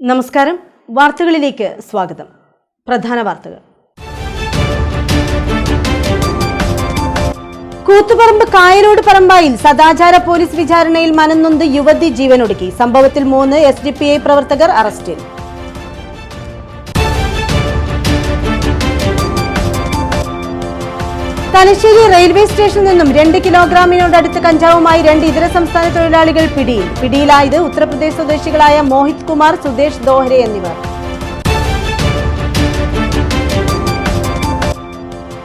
നമസ്കാരം. വാർത്തകളിലേക്ക് സ്വാഗതം. പ്രധാന വാർത്തകൾ. കൂത്തുപറമ്പ് കായലോട് പറമ്പായിൽ സദാചാര പോലീസ് വിചാരണയിൽ മനംനൊന്ത് യുവതി ജീവനൊടുക്കി. സംഭവത്തിൽ 3 SDPI പ്രവർത്തകർ അറസ്റ്റിൽ. തലശ്ശേരി റെയിൽവേ സ്റ്റേഷനിൽ നിന്നും 2 കിലോഗ്രാമിനോടടുത്ത് കഞ്ചാവുമായി 2 ഇതര സംസ്ഥാന തൊഴിലാളികൾ പിടിയിൽ. പിടിയിലായത് ഉത്തർപ്രദേശ് സ്വദേശികളായ മോഹിത് കുമാർ, സുദേശ് ദോഹരെ എന്നിവർ.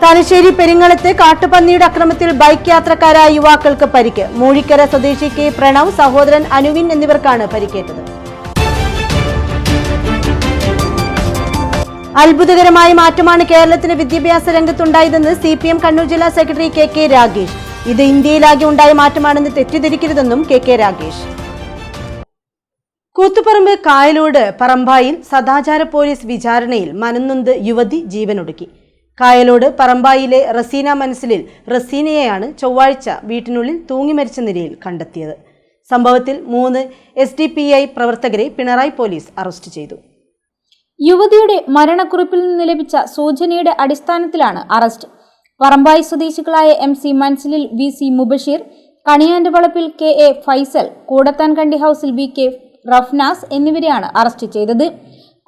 തലശ്ശേരി പെരിങ്ങളത്ത് കാട്ടുപന്നിയുടെ അക്രമത്തിൽ ബൈക്ക് യാത്രക്കാരായ യുവാക്കൾക്ക് പരിക്ക്. മൂഴിക്കര സ്വദേശി കെ പ്രണവ്, സഹോദരൻ അനുവിൻ എന്നിവർക്കാണ് പരിക്കേറ്റത്. അത്ഭുതകരമായ മാറ്റമാണ് കേരളത്തിന് വിദ്യാഭ്യാസ രംഗത്തുണ്ടായതെന്ന് CPM കണ്ണൂർ ജില്ലാ സെക്രട്ടറി KK രാഗേഷ്. ഇത് ഇന്ത്യയിലാകെ ഉണ്ടായ മാറ്റമാണെന്ന് തെറ്റിദ്ധരിക്കരുതെന്നും KK രാഗേഷ്. കൂത്തുപറമ്പ് കായലോട് പറമ്പായിൽ സദാചാര പോലീസ് വിചാരണയിൽ മനംനൊന്ത് യുവതി ജീവനൊടുക്കി. കായലോട് പറമ്പായിലെ റസീന മനസ്സിലിൽ റസീനയെയാണ് ചൊവ്വാഴ്ച വീട്ടിനുള്ളിൽ തൂങ്ങി മരിച്ച നിലയിൽ കണ്ടെത്തിയത്. സംഭവത്തിൽ 3 SDPI പ്രവർത്തകരെ പിണറായി പോലീസ് അറസ്റ്റ് ചെയ്തു. യുവതിയുടെ മരണക്കുറിപ്പിൽ നിന്ന് ലഭിച്ച സൂചനയുടെ അടിസ്ഥാനത്തിലാണ് അറസ്റ്റ്. പറമ്പായി സ്വദേശികളായ MC മൻസിലിൽ VC മുബഷീർ, കണിയാന്റെ വളപ്പിൽ KA ഫൈസൽ, കൂടത്താൻകണ്ടി ഹൌസിൽ VK റഫ്നാസ് എന്നിവരെയാണ് അറസ്റ്റ് ചെയ്തത്.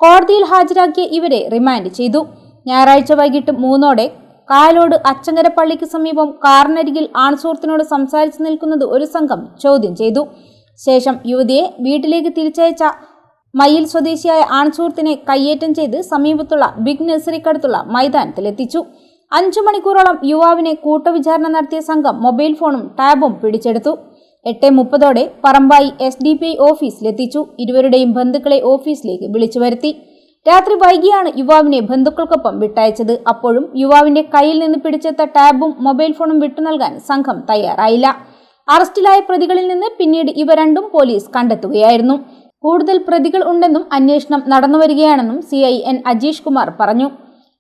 കോടതിയിൽ ഹാജരാക്കിയ ഇവരെ റിമാൻഡ് ചെയ്തു. ഞായറാഴ്ച വൈകിട്ട് 3ഓടെ കായലോട് അച്ചങ്കര പള്ളിക്ക് സമീപം കാറിനരികിൽ ആൺസുഹൃത്തിനോട് സംസാരിച്ചു നിൽക്കുന്നത് ഒരു സംഘം ചോദ്യം ചെയ്തു. ശേഷം യുവതിയെ വീട്ടിലേക്ക് തിരിച്ചയച്ച മയ്യിൽ സ്വദേശിയായ ആൺസുഹൃത്തിനെ കയ്യേറ്റം ചെയ്ത് സമീപത്തുള്ള ബിഗ് നഴ്സറിക്കടുത്തുള്ള മൈതാനത്തിലെത്തിച്ചു. 5 മണിക്കൂറോളം യുവാവിനെ കൂട്ടവിചാരണ നടത്തിയ സംഘം മൊബൈൽ ഫോണും ടാബും പിടിച്ചെടുത്തു. 8:30ഓടെ പറമ്പായി SDPI ഓഫീസിലെത്തിച്ചു. ഇരുവരുടെയും ബന്ധുക്കളെ ഓഫീസിലേക്ക് വിളിച്ചു വരുത്തി. രാത്രി വൈകിയാണ് യുവാവിനെ ബന്ധുക്കൾക്കൊപ്പം വിട്ടയച്ചത്. അപ്പോഴും യുവാവിന്റെ കയ്യിൽ നിന്ന് പിടിച്ചെത്ത ടാബും മൊബൈൽ ഫോണും വിട്ടു നൽകാൻ സംഘം തയ്യാറായില്ല. അറസ്റ്റിലായ പ്രതികളിൽ നിന്ന് പിന്നീട് ഇവ രണ്ടും പോലീസ് കണ്ടെത്തുകയായിരുന്നു. കൂടുതൽ പ്രതികൾ ഉണ്ടെന്നും അന്വേഷണം നടന്നുവരികയാണെന്നും CIN അജീഷ് കുമാർ പറഞ്ഞു.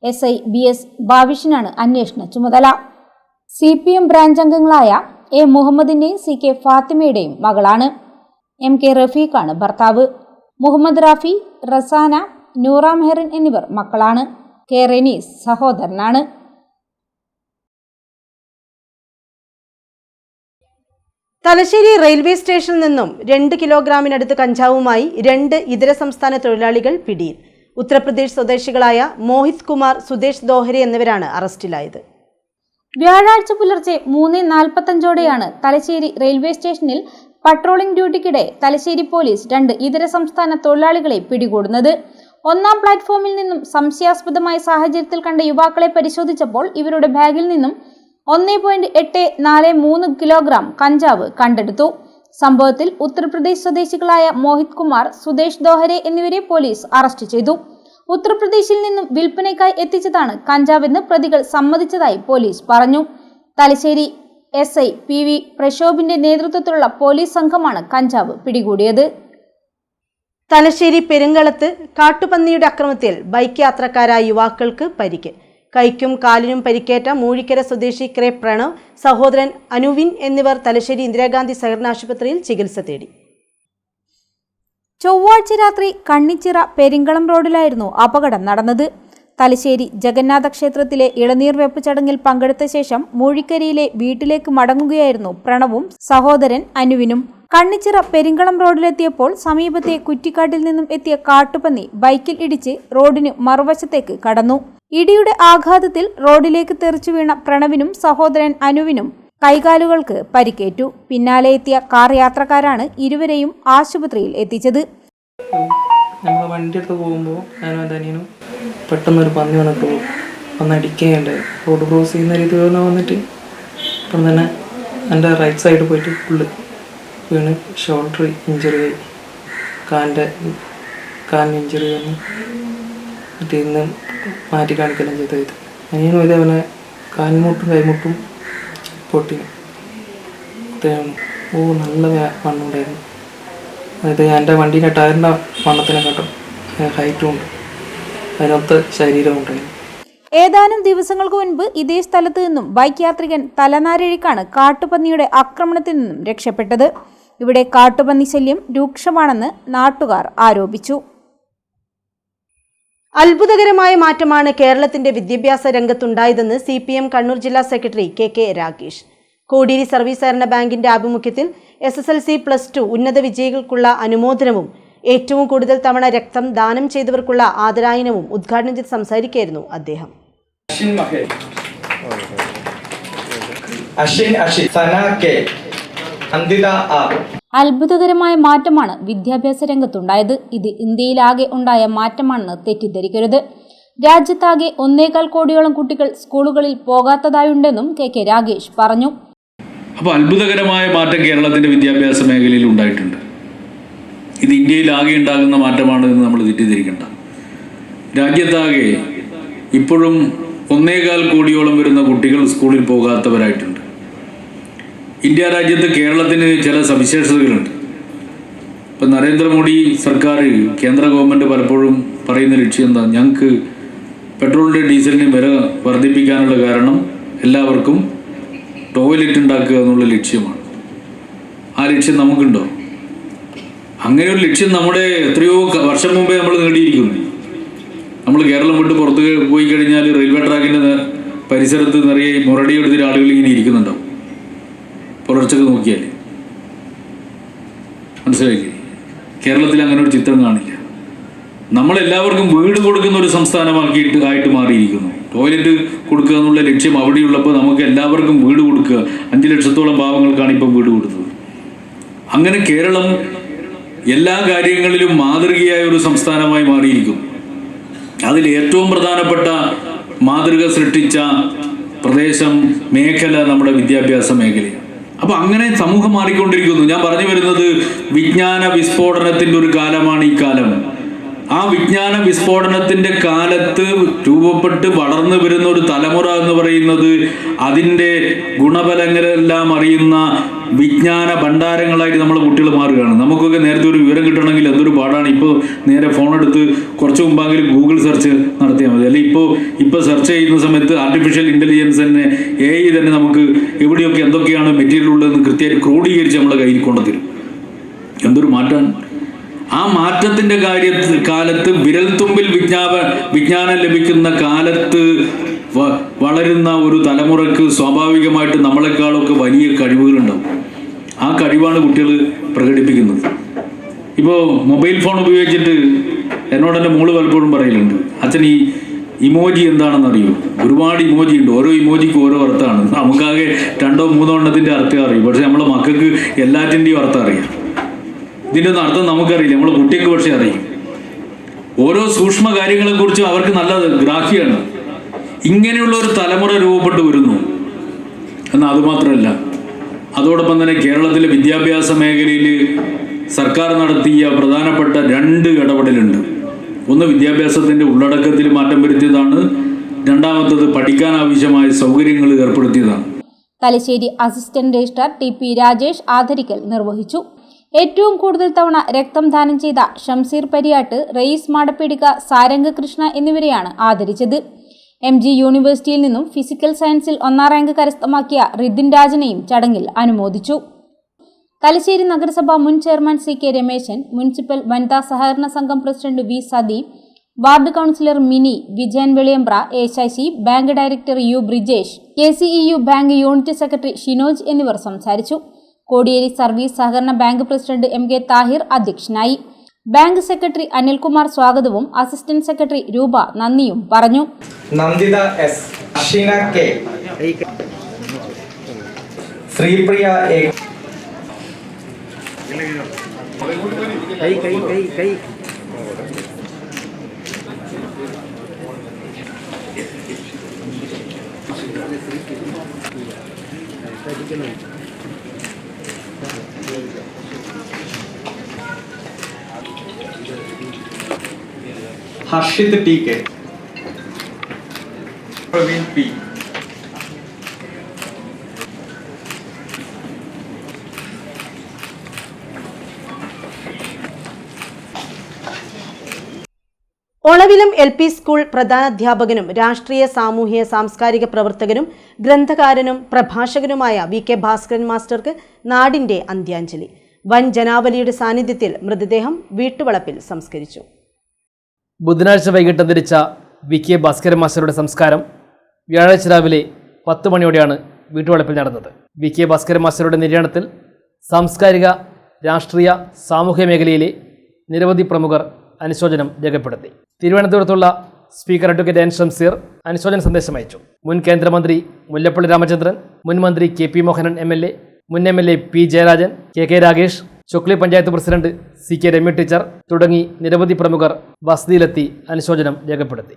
SI BS ഭാവിഷിനാണ് അന്വേഷണ ചുമതല. CPM ബ്രാഞ്ച് അംഗങ്ങളായ A മുഹമ്മദിന്റെയും CK ഫാത്തിമയുടെയും മകളാണ്. MK റഫീഖാണ് ഭർത്താവ്. മുഹമ്മദ് റാഫി, റസാന, നൂറ മെഹറിൻ എന്നിവർ മക്കളാണ്. K റെനീസ് സഹോദരനാണ്. തലശ്ശേരി റെയിൽവേ സ്റ്റേഷനിൽ നിന്നും 2 കിലോഗ്രാമിനടുത്ത് കഞ്ചാവുമായി 2 ഇതര സംസ്ഥാന തൊഴിലാളികൾ പിടിയിൽ. ഉത്തർപ്രദേശ് സ്വദേശികളായ മോഹിത് കുമാർ, സുദേശ് ദോഹരെ എന്നിവരാണ് അറസ്റ്റിലായത്. വ്യാഴാഴ്ച പുലർച്ചെ 3:45ഓടെയാണ് തലശ്ശേരി റെയിൽവേ സ്റ്റേഷനിൽ പട്രോളിംഗ് ഡ്യൂട്ടിക്കിടെ തലശ്ശേരി പോലീസ് 2 ഇതര സംസ്ഥാന തൊഴിലാളികളെ പിടികൂടുന്നത്. 1ാം പ്ലാറ്റ്ഫോമിൽ നിന്നും സംശയാസ്പദമായ സാഹചര്യത്തിൽ കണ്ട യുവാക്കളെ പരിശോധിച്ചപ്പോൾ ഇവരുടെ ബാഗിൽ നിന്നും 1.843 കിലോഗ്രാം കഞ്ചാവ് കണ്ടെടുത്തു. സംഭവത്തിൽ ഉത്തർപ്രദേശ് സ്വദേശികളായ മോഹിത് കുമാർ, സുദേശ് ദോഹരെ എന്നിവരെ പോലീസ് അറസ്റ്റ് ചെയ്തു. ഉത്തർപ്രദേശിൽ നിന്നും വിൽപ്പനയ്ക്കായി എത്തിച്ചതാണ് കഞ്ചാവെന്ന് പ്രതികൾ സമ്മതിച്ചതായി പോലീസ് പറഞ്ഞു. തലശ്ശേരി SI PV പ്രശോഭിന്റെ നേതൃത്വത്തിലുള്ള പോലീസ് സംഘമാണ് കഞ്ചാവ് പിടികൂടിയത്. തലശ്ശേരി പെരിങ്ങളത്ത് കാട്ടുപന്നിയുടെ അക്രമത്തിൽ ബൈക്ക് യാത്രക്കാരായ യുവാക്കൾക്ക് പരിക്ക്. കൈക്കും കാലിനും പരിക്കേറ്റ മൂഴിക്കര സ്വദേശി K പ്രണവ്, സഹോദരൻ അനുവിൻ എന്നിവർ തലശ്ശേരി ഇന്ദിരാഗാന്ധി സഹകരണ ആശുപത്രിയിൽ ചികിത്സ തേടി. ചൊവ്വാഴ്ച രാത്രി കണ്ണിച്ചിറ പെരിങ്കളം റോഡിലായിരുന്നു അപകടം നടന്നത്. തലശ്ശേരി ജഗന്നാഥ ക്ഷേത്രത്തിലെ ഇളനീർ വെപ്പ് ചടങ്ങിൽ പങ്കെടുത്ത ശേഷം മൂഴിക്കരയിലെ വീട്ടിലേക്ക് മടങ്ങുകയായിരുന്നു പ്രണവും സഹോദരൻ അനുവിനും. കണ്ണിച്ചിറ പെരിങ്കളം റോഡിലെത്തിയപ്പോൾ സമീപത്തെ കുറ്റിക്കാട്ടിൽ നിന്നും എത്തിയ കാട്ടുപന്നി ബൈക്കിൽ ഇടിച്ച് റോഡിന് മറുവശത്തേക്ക് കടന്നു. ഇടിയുടെ ആഘാതത്തിൽ റോഡിലേക്ക് തെറിച്ചു വീണ പ്രണവിനും സഹോദരൻ അനുവിനും കൈകാലുകൾക്ക് പരിക്കേറ്റു. പിന്നാലെ എത്തിയ കാർ യാത്രക്കാരാണ് ഇരുവരെയും ആശുപത്രിയിൽ എത്തിച്ചത്. നമ്മൾ വണ്ടി എടുത്ത് പോകുമ്പോൾ ഞാനും എൻ്റെ അനിയനും പെട്ടെന്നൊരു പന്നി വന്നിട്ട് വന്നടിക്കുകയുണ്ട്. റോഡ് ക്രോസ് ചെയ്യുന്ന രീതി വന്നിട്ട് അപ്പം തന്നെ എൻ്റെ റൈറ്റ് സൈഡ് പോയിട്ട് ഫുള്ള് വീണ് ഷോൾഡർ ഇഞ്ചുറി ആയി, കാലിന് ഇഞ്ചുറി വന്നു. എന്നിട്ട് ഇന്ന് മാറ്റി കാണിക്കണം ചെയ്തത്. അനിയനും ഇതേപോലെ കാൽമുട്ടും കൈമുട്ടും പൊട്ടി. നല്ല വണ്ണുണ്ടായിരുന്നു. അതായത് എൻ്റെ വണ്ടീൻ്റെ ടയറിൻ്റെ വണ്ണത്തിനെക്കാട്ടും ഹൈറ്റും ഉണ്ട്, അതിനൊത്ത ശരീരവും ഉണ്ടായിരുന്നു. ഏതാനും ദിവസങ്ങൾക്ക് മുൻപ് ഇതേ സ്ഥലത്ത് നിന്നും ബൈക്ക് യാത്രികൻ തലനാരിഴക്കാണ് കാട്ടുപന്നിയുടെ ആക്രമണത്തിൽ നിന്നും രക്ഷപ്പെട്ടത്. ഇവിടെ കാട്ടുപന്നി ശല്യം രൂക്ഷമാണെന്ന് നാട്ടുകാർ ആരോപിച്ചു. അത്ഭുതകരമായ മാറ്റമാണ് കേരളത്തിന്റെ വിദ്യാഭ്യാസ രംഗത്തുണ്ടായതെന്ന് CPM കണ്ണൂർ ജില്ലാ secretary KK Ragesh. Kodiyeri service സഹകരണ ബാങ്കിന്റെ ആഭിമുഖ്യത്തിൽ SSLC +2 ഉന്നത വിജയികൾക്കുള്ള അനുമോദനവും ഏറ്റവും കൂടുതൽ തവണ രക്തം ദാനം ചെയ്തവർക്കുള്ള ആദരായനവും ഉദ്ഘാടനം ചെയ്ത് സംസാരിക്കുകയായിരുന്നു അദ്ദേഹം. അത്ഭുതകരമായ മാറ്റമാണ് വിദ്യാഭ്യാസ രംഗത്തുണ്ടായത്. ഇത് ഇന്ത്യയിലാകെ ഉണ്ടായ മാറ്റമാണെന്ന് തെറ്റിദ്ധരിക്കരുത്. രാജ്യത്താകെ 1.25 കോടിയോളം കുട്ടികൾ സ്കൂളുകളിൽ പോകാത്തതായുണ്ടെന്നും KK രാഗേഷ് പറഞ്ഞു. അപ്പോൾ അത്ഭുതകരമായ മാറ്റം കേരളത്തിൻ്റെ വിദ്യാഭ്യാസ മേഖലയിൽ ഉണ്ടായിട്ടുണ്ട്. ഇത് ഇന്ത്യയിലാകെ ഉണ്ടാകുന്ന മാറ്റമാണ് എന്ന് നമ്മൾ തെറ്റിദ്ധരിക്കേണ്ട. രാജ്യത്താകെ ഇപ്പോഴും 1.25 കോടിയോളം വരുന്ന കുട്ടികൾ സ്കൂളിൽ പോകാത്തവരായിട്ടുണ്ട്. ഇന്ത്യ രാജ്യത്ത് കേരളത്തിന് ചില സവിശേഷതകളുണ്ട്. ഇപ്പം നരേന്ദ്രമോദി സർക്കാർ, കേന്ദ്ര ഗവൺമെൻറ് പലപ്പോഴും പറയുന്ന ലക്ഷ്യം എന്താ? ഞങ്ങൾക്ക് പെട്രോളിൻ്റെ ഡീസലിൻ്റെ വില വർദ്ധിപ്പിക്കാനുള്ള കാരണം എല്ലാവർക്കും ടോയ്ലറ്റ് ഉണ്ടാക്കുക എന്നുള്ള ലക്ഷ്യമാണ്. ആ ലക്ഷ്യം നമുക്കുണ്ടോ? അങ്ങനെ ഒരു ലക്ഷ്യം നമ്മുടെ എത്രയോ വർഷം മുമ്പേ നമ്മൾ നേടിയിരിക്കുന്നു. നമ്മൾ കേരളം വിട്ട് പുറത്ത് പോയി കഴിഞ്ഞാൽ റെയിൽവേ ട്രാക്കിൻ്റെ പരിസരത്ത് നിറയെ മുരടിയെടുത്തിട്ട് ആളുകൾ ഇങ്ങനെ ഇരിക്കുന്നുണ്ടാവും. പുലർച്ചക്ക് നോക്കിയാൽ മനസ്സിലായില്ലേ? കേരളത്തിൽ അങ്ങനെ ഒരു ചിത്രം കാണില്ല. നമ്മളെല്ലാവർക്കും വീട് കൊടുക്കുന്ന ഒരു ആയിട്ട് മാറിയിരിക്കുന്നു. ടോയ്ലറ്റ് കൊടുക്കുക എന്നുള്ള ലക്ഷ്യം അവിടെയുള്ളപ്പോൾ നമുക്ക് എല്ലാവർക്കും വീട് കൊടുക്കുക. 5 ലക്ഷത്തോളം പാവങ്ങൾക്കാണ് ഇപ്പം വീട് കൊടുത്തത്. അങ്ങനെ കേരളം എല്ലാ കാര്യങ്ങളിലും മാതൃകയായ ഒരു സംസ്ഥാനമായി മാറിയിരിക്കുന്നു. അതിൽ ഏറ്റവും പ്രധാനപ്പെട്ട മാതൃക സൃഷ്ടിച്ച മേഖല നമ്മുടെ വിദ്യാഭ്യാസ മേഖലയാണ്. അപ്പോൾ അങ്ങനെ സമൂഹം മാറിക്കൊണ്ടിരിക്കുന്നു. ഞാൻ പറഞ്ഞു വരുന്നത് വിജ്ഞാന വിസ്ഫോടനത്തിൻ്റെ ഒരു കാലമാണ് ഈ കാലം. ആ വിജ്ഞാന വിസ്ഫോടനത്തിൻ്റെ കാലത്ത് രൂപപ്പെട്ട് വളർന്നു വരുന്ന ഒരു തലമുറ എന്ന് പറയുന്നത് അതിൻ്റെ ഗുണഫലങ്ങളെല്ലാം അറിയുന്ന വിജ്ഞാന ഭണ്ഡാരങ്ങളായിട്ട് നമ്മളെ കുട്ടികൾ മാറുകയാണ്. നമുക്കൊക്കെ നേരത്തെ ഒരു വിവരം കിട്ടണമെങ്കിൽ എന്തൊരു പാടാണ്. ഇപ്പോൾ നേരെ ഫോണെടുത്ത് കുറച്ച് മുമ്പാങ്കിലും ഗൂഗിൾ സെർച്ച് നടത്തിയാൽ മതി. അല്ലെങ്കിൽ ഇപ്പോൾ സെർച്ച് ചെയ്യുന്ന സമയത്ത് ആർട്ടിഫിഷ്യൽ ഇൻ്റലിജൻസ് തന്നെ AI തന്നെ നമുക്ക് എവിടെയൊക്കെ എന്തൊക്കെയാണ് മെറ്റീരിയൽ ഉള്ളതെന്ന് കൃത്യമായിട്ട് ക്രോഡീകരിച്ച് നമ്മളെ കയ്യിൽ കൊണ്ടുതരും. എന്തൊരു മാറ്റമാണ്! ആ മാറ്റത്തിൻ്റെ കാലത്ത് വിരൽത്തുമ്പിൽ വിജ്ഞാനം ലഭിക്കുന്ന കാലത്ത് വളരുന്ന ഒരു തലമുറക്ക് സ്വാഭാവികമായിട്ട് നമ്മളെക്കാളൊക്കെ വലിയ കഴിവുകളുണ്ടാവും. ആ കഴിവാണ് കുട്ടികൾ പ്രകടിപ്പിക്കുന്നത്. ഇപ്പോൾ മൊബൈൽ ഫോൺ ഉപയോഗിച്ചിട്ട് എന്നോട് എൻ്റെ മോള് പലപ്പോഴും പറയലുണ്ട്, അച്ഛൻ ഈ ഇമോജി എന്താണെന്ന് അറിയൂ? ഒരുപാട് ഇമോജി ഉണ്ട്, ഓരോ ഇമോജിക്കും ഓരോ അർത്ഥമാണ്. നമുക്കാകെ 2-3 എണ്ണത്തിൻ്റെ അർത്ഥം അറിയും, പക്ഷെ നമ്മളെ മക്കൾക്ക് എല്ലാറ്റിൻ്റെയും അർത്ഥം അറിയാം. ഇതിൻ്റെ ഒന്നും അർത്ഥം നമുക്കറിയില്ല, നമ്മളെ കുട്ടിക്ക് പക്ഷെ അറിയും. ഓരോ സൂക്ഷ്മ കാര്യങ്ങളെക്കുറിച്ചും അവർക്ക് നല്ല ഗ്രാഹ്യമാണ്. ഇങ്ങനെയുള്ള ഒരു തലമുറ രൂപപ്പെട്ടു വരുന്നു. എന്നാൽ അതുമാത്രമല്ല, അതോടൊപ്പം തന്നെ കേരളത്തിലെ വിദ്യാഭ്യാസ മേഖലയിൽ സർക്കാർ നടത്തിയ പ്രധാനപ്പെട്ട 2 ഇടപെടലുണ്ട്. ഒന്ന് വിദ്യാഭ്യാസത്തിൻ്റെ ഉള്ളടക്കത്തിൽ മാറ്റം വരുത്തിയതാണ്. രണ്ടാമത്തത് പഠിക്കാൻ ആവശ്യമായ സൗകര്യങ്ങൾ ഏർപ്പെടുത്തിയതാണ്. Thalassery assistant registrar TP Rajesh ആദരിക്കൽ നിർവഹിച്ചു. ഏറ്റവും കൂടുതൽ തവണ രക്തം ദാനം ചെയ്ത ഷംസീർ പരിയാട്ട്, റയീസ് മാടപ്പേടിക, സാരംഗ് കൃഷ്ണ എന്നിവരെയാണ് ആദരിച്ചത്. MG യൂണിവേഴ്സിറ്റിയിൽ നിന്നും ഫിസിക്കൽ സയൻസിൽ 1ാം റാങ്ക് കരസ്ഥമാക്കിയ റിദിൻ രാജനെയും ചടങ്ങിൽ അനുമോദിച്ചു. തലശ്ശേരി നഗരസഭ മുൻ ചെയർമാൻ CK രമേശൻ, മുനിസിപ്പൽ വനിതാ സഹകരണ സംഘം president V Sathi, ward councillor Mini, Vijayan Veliyambra, A Sasi, bank director U Brijesh, KCEU bank unit secretary Shinoj എന്നിവർ സംസാരിച്ചു. കോടിയേരി സർവീസ് സഹകരണ ബാങ്ക് പ്രസിഡന്റ് MK താഹിർ അധ്യക്ഷനായി. ബാങ്ക് സെക്രട്ടറി അനിൽകുമാർ സ്വാഗതവും അസിസ്റ്റന്റ് സെക്രട്ടറി രൂപ നന്ദിയും പറഞ്ഞു. Nanditha S, Asheena K, Sripriya A. Harshith TK, Praveen P. Olavilam LP school പ്രധാനാധ്യാപകനും രാഷ്ട്രീയ സാമൂഹ്യ സാംസ്കാരിക പ്രവർത്തകനും ഗ്രന്ഥകാരനും പ്രഭാഷകനുമായ VK ഭാസ്കരൻ മാസ്റ്റർക്ക് നാടിന്റെ അന്ത്യാഞ്ജലി. വൻ ജനാവലിയുടെ സാന്നിധ്യത്തിൽ മൃതദേഹം വീട്ടുവളപ്പിൽ സംസ്കരിച്ചു. ബുധനാഴ്ച വൈകിട്ട് അന്തരിച്ച വി കെ ഭാസ്കരൻ മാസ്റ്ററുടെ സംസ്കാരം വ്യാഴാഴ്ച രാവിലെ 10 മണിയോടെയാണ് വീട്ടുവളപ്പിൽ നടന്നത്. വി കെ ഭാസ്കരൻ മാസ്റ്ററുടെ നിര്യാണത്തിൽ സാംസ്കാരിക, രാഷ്ട്രീയ, സാമൂഹ്യ മേഖലയിലെ നിരവധി പ്രമുഖർ അനുശോചനം രേഖപ്പെടുത്തി. തിരുവനന്തപുരത്തുള്ള സ്പീക്കർ അഡ്വക്കേറ്റ് എൻ ഷംസീർ അനുശോചന സന്ദേശം അയച്ചു. മുൻ കേന്ദ്രമന്ത്രി മുല്ലപ്പള്ളി രാമചന്ദ്രൻ, മുൻ മന്ത്രി KP മോഹനൻ MLA, മുൻ MLA P Jayarajan, KK Ragesh, Chokli panchayat president CK Ramya teacher തുടങ്ങി നിരവധി പ്രമുഖർ വസതിയിലെത്തി അനുശോചനം രേഖപ്പെടുത്തി.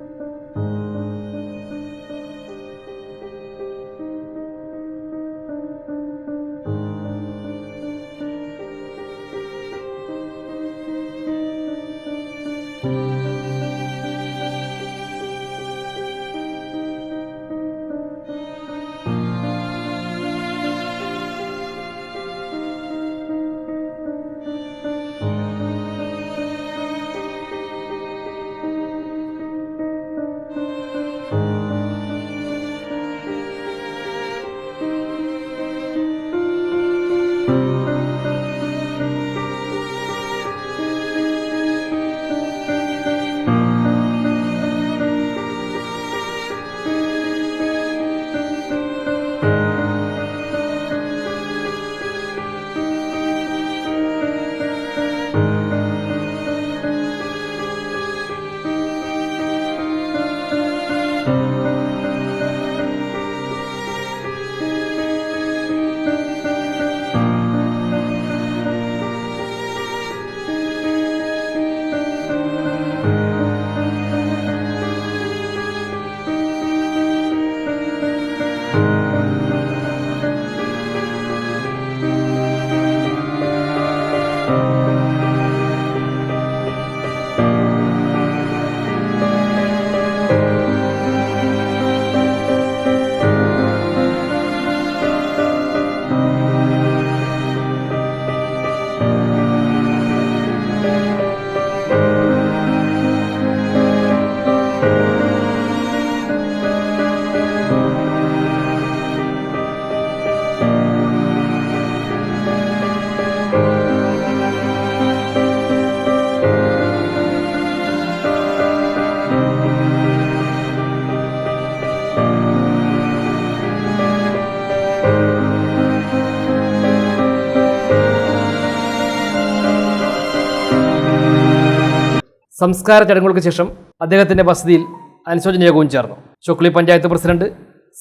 സംസ്കാര ചടങ്ങുകൾക്ക് ശേഷം അദ്ദേഹത്തിന്റെ വസതിയിൽ അനുശോചന യോഗവും ചേർന്നു. Chokli panchayat president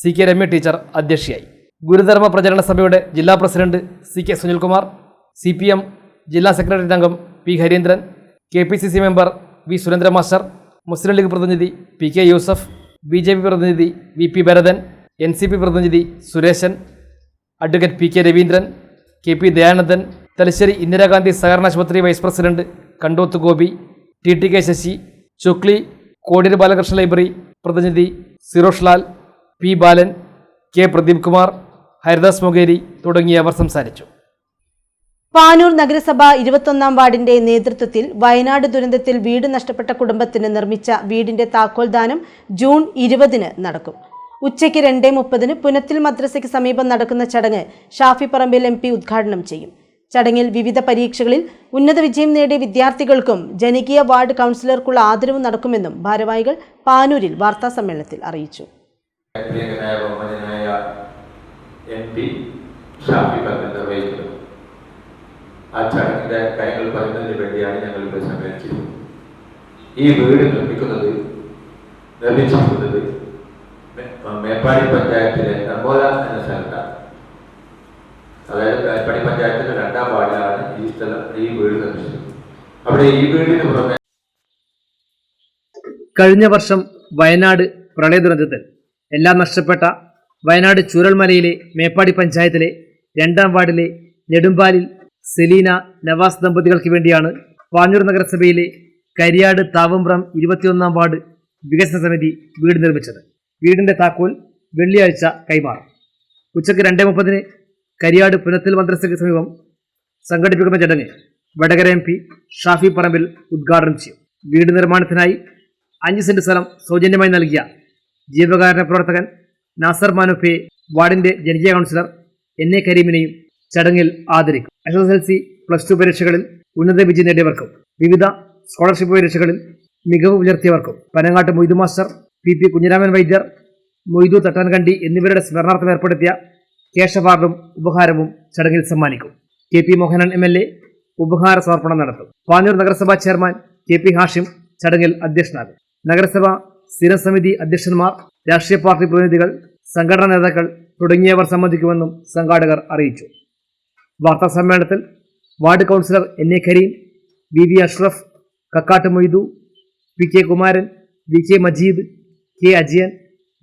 CK Ramya teacher അധ്യക്ഷയായി. ഗുരുധർമ്മ പ്രചരണ സഭയുടെ ജില്ലാ പ്രസിഡന്റ് CK സുനിൽകുമാർ, CPM ജില്ലാ സെക്രട്ടേറിയറ്റ് അംഗം P Harindran, KPCC member V Surendra master, Muslim League പ്രതിനിധി PK യൂസഫ്, BJP പ്രതിനിധി VP ഭരതൻ, NCP പ്രതിനിധി Sureshan, advocate PK Raveendran, KP Dayanandan, Thalassery Indira Gandhi സഹകരണ ആശുപത്രി vice president Kandoth Gopi, TTK Sasi, Chokli Kodiyeri Balakrishna library പ്രതിനിധി സിറോഷ് ലാൽ, P ബാലൻ, K പ്രദീപ് കുമാർ, ഹരിദാസ് മൊഗേരി തുടങ്ങിയവർ സംസാരിച്ചു. പാനൂർ നഗരസഭ 21-ാം വാർഡിന്റെ നേതൃത്വത്തിൽ വയനാട് ദുരന്തത്തിൽ വീട് നഷ്ടപ്പെട്ട കുടുംബത്തിന് നിർമ്മിച്ച വീടിന്റെ താക്കോൽദാനം ജൂൺ 20-ന് നടക്കും. ഉച്ചയ്ക്ക് 2:30-ന് പുനത്തിൽ മദ്രസയ്ക്ക് സമീപം നടക്കുന്ന ചടങ്ങ് ഷാഫി പറമ്പിൽ MP ഉദ്ഘാടനം ചെയ്യും. ചടങ്ങിൽ വിവിധ പരീക്ഷകളിൽ ഉന്നത വിജയം നേടിയ വിദ്യാർത്ഥികൾക്കും ജനകീയ വാർഡ് കൗൺസിലർക്കുള്ള ആദരവ് നടക്കുമെന്നും ഭാരവാഹികൾ പാനൂരിൽ വാർത്താസമ്മേളനത്തിൽ അറിയിച്ചു. ആ ചടങ്ങിൻ്റെ കാര്യങ്ങൾ പറയുന്നതിന് വേണ്ടിയാണ് ഞങ്ങൾ ഇവിടെ സമ്മേളിച്ചത്. ഈ വീട് നിർമ്മിച്ചിരിക്കുന്നത് മേപ്പാടി പഞ്ചായത്തിലെ നമ്പോല എന്ന സ്ഥലത്താണ്. അതായത് മേപ്പാടി പഞ്ചായത്തിലെ 2-ാം വാർഡിലാണ് ഈ വീട് നിർമ്മിച്ചത്. അവിടെ ഈ വീടിന് പുറമെ കഴിഞ്ഞ വർഷം വയനാട് പ്രളയ ദുരന്തത്തിൽ എല്ലാം നഷ്ടപ്പെട്ട വയനാട് ചൂരൽമലയിലെ മേപ്പാടി പഞ്ചായത്തിലെ 2-ാം വാർഡിലെ നെടുമ്പാലിൽ സെലീന നവാസ് ദമ്പതികൾക്ക് വേണ്ടിയാണ് പാനൂർ നഗരസഭയിലെ കരിയാട് താവമ്പ്രം 21-ാം വാർഡ് വികസന സമിതി വീട് നിർമ്മിച്ചത്. വീടിന്റെ താക്കോൽ വെള്ളിയാഴ്ച കൈമാറും. ഉച്ചയ്ക്ക് 2:30-ന് കരിയാട് പുനത്തിൽ മദ്രസയ്ക്ക് സമീപം സംഘടിപ്പിക്കുന്ന ചടങ്ങ് വടകര MP ഷാഫി പറമ്പിൽ ഉദ്ഘാടനം ചെയ്യും. വീട് നിർമ്മാണത്തിനായി 5 സെന്റ് സ്ഥലം സൗജന്യമായി നൽകിയ ജീവകാരുണ്യ പ്രവർത്തകൻ നാസർ മാനുഫയെ വാർഡിന്റെ ജനകീയ കൗൺസിലർ NA കരീമിനെയും ചടങ്ങിൽ ആദരിക്കും. SSLC+2 പരീക്ഷകളിൽ ഉന്നത വിജയം നേടിയവർക്കും വിവിധ സ്കോളർഷിപ്പ് പരീക്ഷകളിൽ മികവ് പുലർത്തിയവർക്കും പനങ്ങാട്ട് മൊയ്തു മാസ്റ്റർ, പി കുഞ്ഞിരാമൻ വൈദ്യർ, മൊയ്തു തട്ടാൻകണ്ടി എന്നിവരുടെ സ്മരണാർത്ഥം ഏർപ്പെടുത്തിയ ക്യാഷ് അവാർഡും ഉപഹാരവും ചടങ്ങിൽ സമ്മാനിക്കും. KP മോഹനൻ MLA ഉപഹാര സമർപ്പണം നടത്തും. പാനൂർ നഗരസഭാ ചെയർമാൻ KP ഹാഷിം ചടങ്ങിൽ അധ്യക്ഷനാകും. നഗരസഭ സ്ഥിരം സമിതി അധ്യക്ഷന്മാർ, രാഷ്ട്രീയ പാർട്ടി പ്രതിനിധികൾ, സംഘടനാ നേതാക്കൾ തുടങ്ങിയവർ സംബന്ധിക്കുമെന്നും സംഘാടകർ അറിയിച്ചു. വാർത്താ സമ്മേളനത്തിൽ ward councillor NA Kareem, VV Ashraf, Kakkatt Moidu, PK Kumaran, VK Majeed, K Ajayan,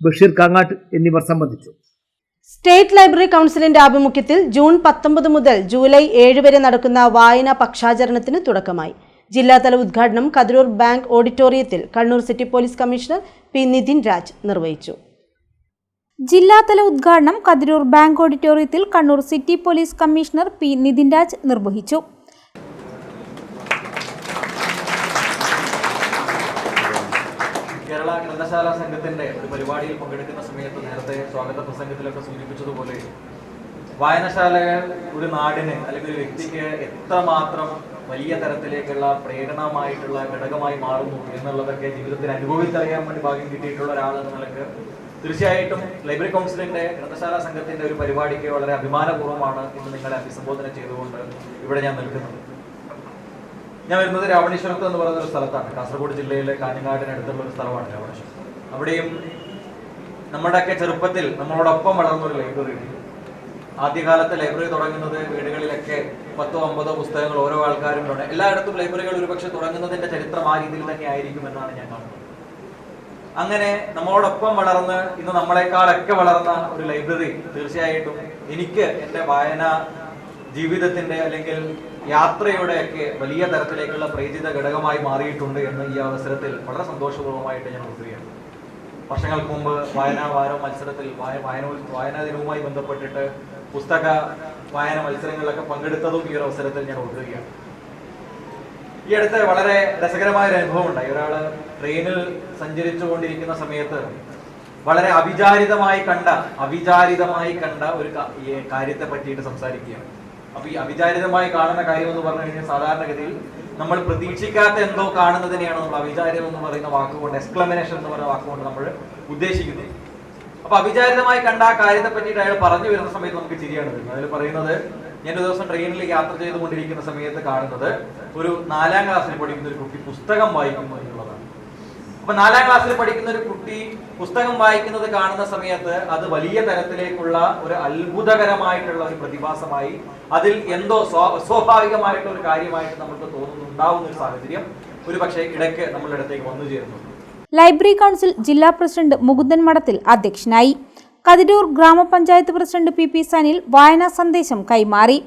Basheer Kangatt എന്നിവർ സംബന്ധിച്ചു. സ്റ്റേറ്റ് ലൈബ്രറി കൗൺസിലിന്റെ ആഭിമുഖ്യത്തിൽ ജൂൺ 19 മുതൽ ജൂലൈ 7 വരെ നടക്കുന്ന വായനാ പക്ഷാചരണത്തിന് തുടക്കമായി. ജില്ലാതല ഉദ്ഘാടനം കതിരൂർ ബാങ്ക് ഓഡിറ്റോറിയത്തിൽ Kannur city police commissioner P Nithin Raj നിർവഹിച്ചു. ജില്ലാതല ഉദ്ഘാടനം കതിരൂർ ബാങ്ക് ഓഡിറ്റോറിയത്തിൽ Kannur city police commissioner P Nithin Raj നിർവഹിച്ചു. കേരള ഗ്രന്ഥശാല സംഘത്തിന്റെ ഒരു പരിപാടിയിൽ പങ്കെടുക്കുന്ന സമയത്ത് നേരത്തെ സ്വാഗത പ്രസംഗത്തിലൊക്കെ സൂചിപ്പിച്ചതുപോലെ വായനശാലകൾ ഒരു നാടിന് അല്ലെങ്കിൽ ഒരു വ്യക്തിക്ക് എത്രമാത്രം വലിയ തരത്തിലേക്കുള്ള പ്രേരണമായിട്ടുള്ള ഘടകമായി മാറുന്നു എന്നുള്ളതൊക്കെ ജീവിതത്തിൽ അനുഭവിച്ചറിയാൻ വേണ്ടി ഭാഗ്യം കിട്ടിയിട്ടുള്ള ഒരാളെന്ന നിലക്ക് തീർച്ചയായിട്ടും ലൈബ്രറി കൗൺസിലിന്റെ ഗ്രന്ഥശാല സംഘത്തിന്റെ ഒരു പരിപാടിക്ക് വളരെ അഭിമാനപൂർവ്വമാണ് ഇന്ന് നിങ്ങളെ അഭിസംബോധന ചെയ്തുകൊണ്ട് ഇവിടെ ഞാൻ നിൽക്കുന്നത്. ഞാൻ വരുന്നത് രാവണേശ്വരത്ത് എന്ന് പറയുന്ന ഒരു സ്ഥലത്താണ്. കാസർഗോഡ് ജില്ലയിലെ കാഞ്ഞങ്ങാടിനടുത്തുള്ള ഒരു സ്ഥലമാണ് രാവണേശ്വരം. അവിടെയും നമ്മുടെയൊക്കെ ചെറുപ്പത്തിൽ നമ്മളോടൊപ്പം വളർന്നൊരു ലൈബ്രറി ഉണ്ട്. ആദ്യകാലത്തെ ലൈബ്രറി തുടങ്ങുന്നത് വീടുകളിലൊക്കെ 10-50 പുസ്തകങ്ങൾ ഓരോ ആൾക്കാരും ഉണ്ട്. എല്ലായിടത്തും ലൈബ്രറികൾ ഒരുപക്ഷെ തുടങ്ങുന്നതിന്റെ ചരിത്രം ആ രീതിയിൽ തന്നെ ആയിരിക്കും എന്നാണ് ഞാൻ കാണുന്നത്. അങ്ങനെ നമ്മളോടൊപ്പം വളർന്ന് ഇന്ന് നമ്മളെക്കാളൊക്കെ വളർന്ന ഒരു ലൈബ്രറി തീർച്ചയായിട്ടും എനിക്ക് എൻ്റെ വായന ജീവിതത്തിന്റെ അല്ലെങ്കിൽ യാത്രയുടെയൊക്കെ വലിയ തരത്തിലേക്കുള്ള പ്രേരിത ഘടകമായി മാറിയിട്ടുണ്ട് എന്ന് ഈ അവസരത്തിൽ വളരെ സന്തോഷപൂർവ്വമായിട്ട് ഞാൻ ഓർക്കുകയാണ്. വർഷങ്ങൾക്ക് മുമ്പ് വായനാ വാര മത്സരത്തിൽ വായനാ ദിനവുമായി ബന്ധപ്പെട്ടിട്ട് പുസ്തക വായന മത്സരങ്ങളിലൊക്കെ പങ്കെടുത്തതും ഈ ഒരു അവസരത്തിൽ ഞാൻ ഓർക്കുകയാണ്. ഈ അടുത്ത് വളരെ രസകരമായ ഒരു അനുഭവം ഉണ്ടായി. ഒരാള് ട്രെയിനിൽ സഞ്ചരിച്ചു കൊണ്ടിരിക്കുന്ന സമയത്ത് വളരെ അവിചാരിതമായി കണ്ട ഒരു കാര്യത്തെ പറ്റിയിട്ട് സംസാരിക്കുകയാണ്. അപ്പൊ ഈ അവിചാരിതമായി കാണുന്ന കാര്യം എന്ന് പറഞ്ഞു കഴിഞ്ഞാൽ സാധാരണഗതിയിൽ നമ്മൾ പ്രതീക്ഷിക്കാത്ത എന്തോ കാണുന്നതിനെയാണ് നമ്മൾ അവിചാരിതം എന്ന് പറയുന്ന വാക്കുകൊണ്ട്, എക്സ്ക്ലമേഷൻ എന്ന് പറയുന്ന വാക്കുകൊണ്ട് നമ്മൾ ഉദ്ദേശിക്കുന്നത്. അപ്പൊ അവിചാരിതമായി കണ്ട ആ കാര്യത്തെ പറ്റിയിട്ട് അയാൾ പറഞ്ഞു വരുന്ന സമയത്ത് നമുക്ക് ചിരിയാണ് വരുന്നത്. അതിൽ പറയുന്നത്, ഞാനൊരു ദിവസം ട്രെയിനിൽ യാത്ര ചെയ്തുകൊണ്ടിരിക്കുന്ന സമയത്ത് കാണുന്നത് ഒരു 4ാം ക്ലാസ്സിൽ പഠിക്കുന്ന ഒരു കുട്ടി പുസ്തകം വായിക്കുന്നു എന്നുള്ളതാണ്. അപ്പൊ 4ാം ക്ലാസ്സിൽ പഠിക്കുന്ന ഒരു കുട്ടി പുസ്തകം വായിക്കുന്നത് കാണുന്ന സമയത്ത് അത് വലിയ തരത്തിലേക്കുള്ള ഒരു അത്ഭുതകരമായിട്ടുള്ള ഒരു പ്രതിഭാസമായി, അതിൽ എന്തോ സ്വാഭാവികമായിട്ടുള്ള ഒരു കാര്യമായിട്ട് നമുക്ക് തോന്നുന്നുണ്ടാവുന്ന ഒരു സാഹചര്യം ഒരു പക്ഷേ ഇടയ്ക്ക് നമ്മളുടെ അടുത്തേക്ക് വന്നു ചേരുന്നുണ്ട്. ലൈബ്രറി കൗൺസിൽ ജില്ലാ പ്രസിഡന്റ് മുകുന്ദൻ മഠത്തിൽ അധ്യക്ഷനായി. കതിരൂർ ഗ്രാമപഞ്ചായത്ത് പ്രസിഡന്റ് PP സനിൽ വായനാ സന്ദേശം കൈമാറി.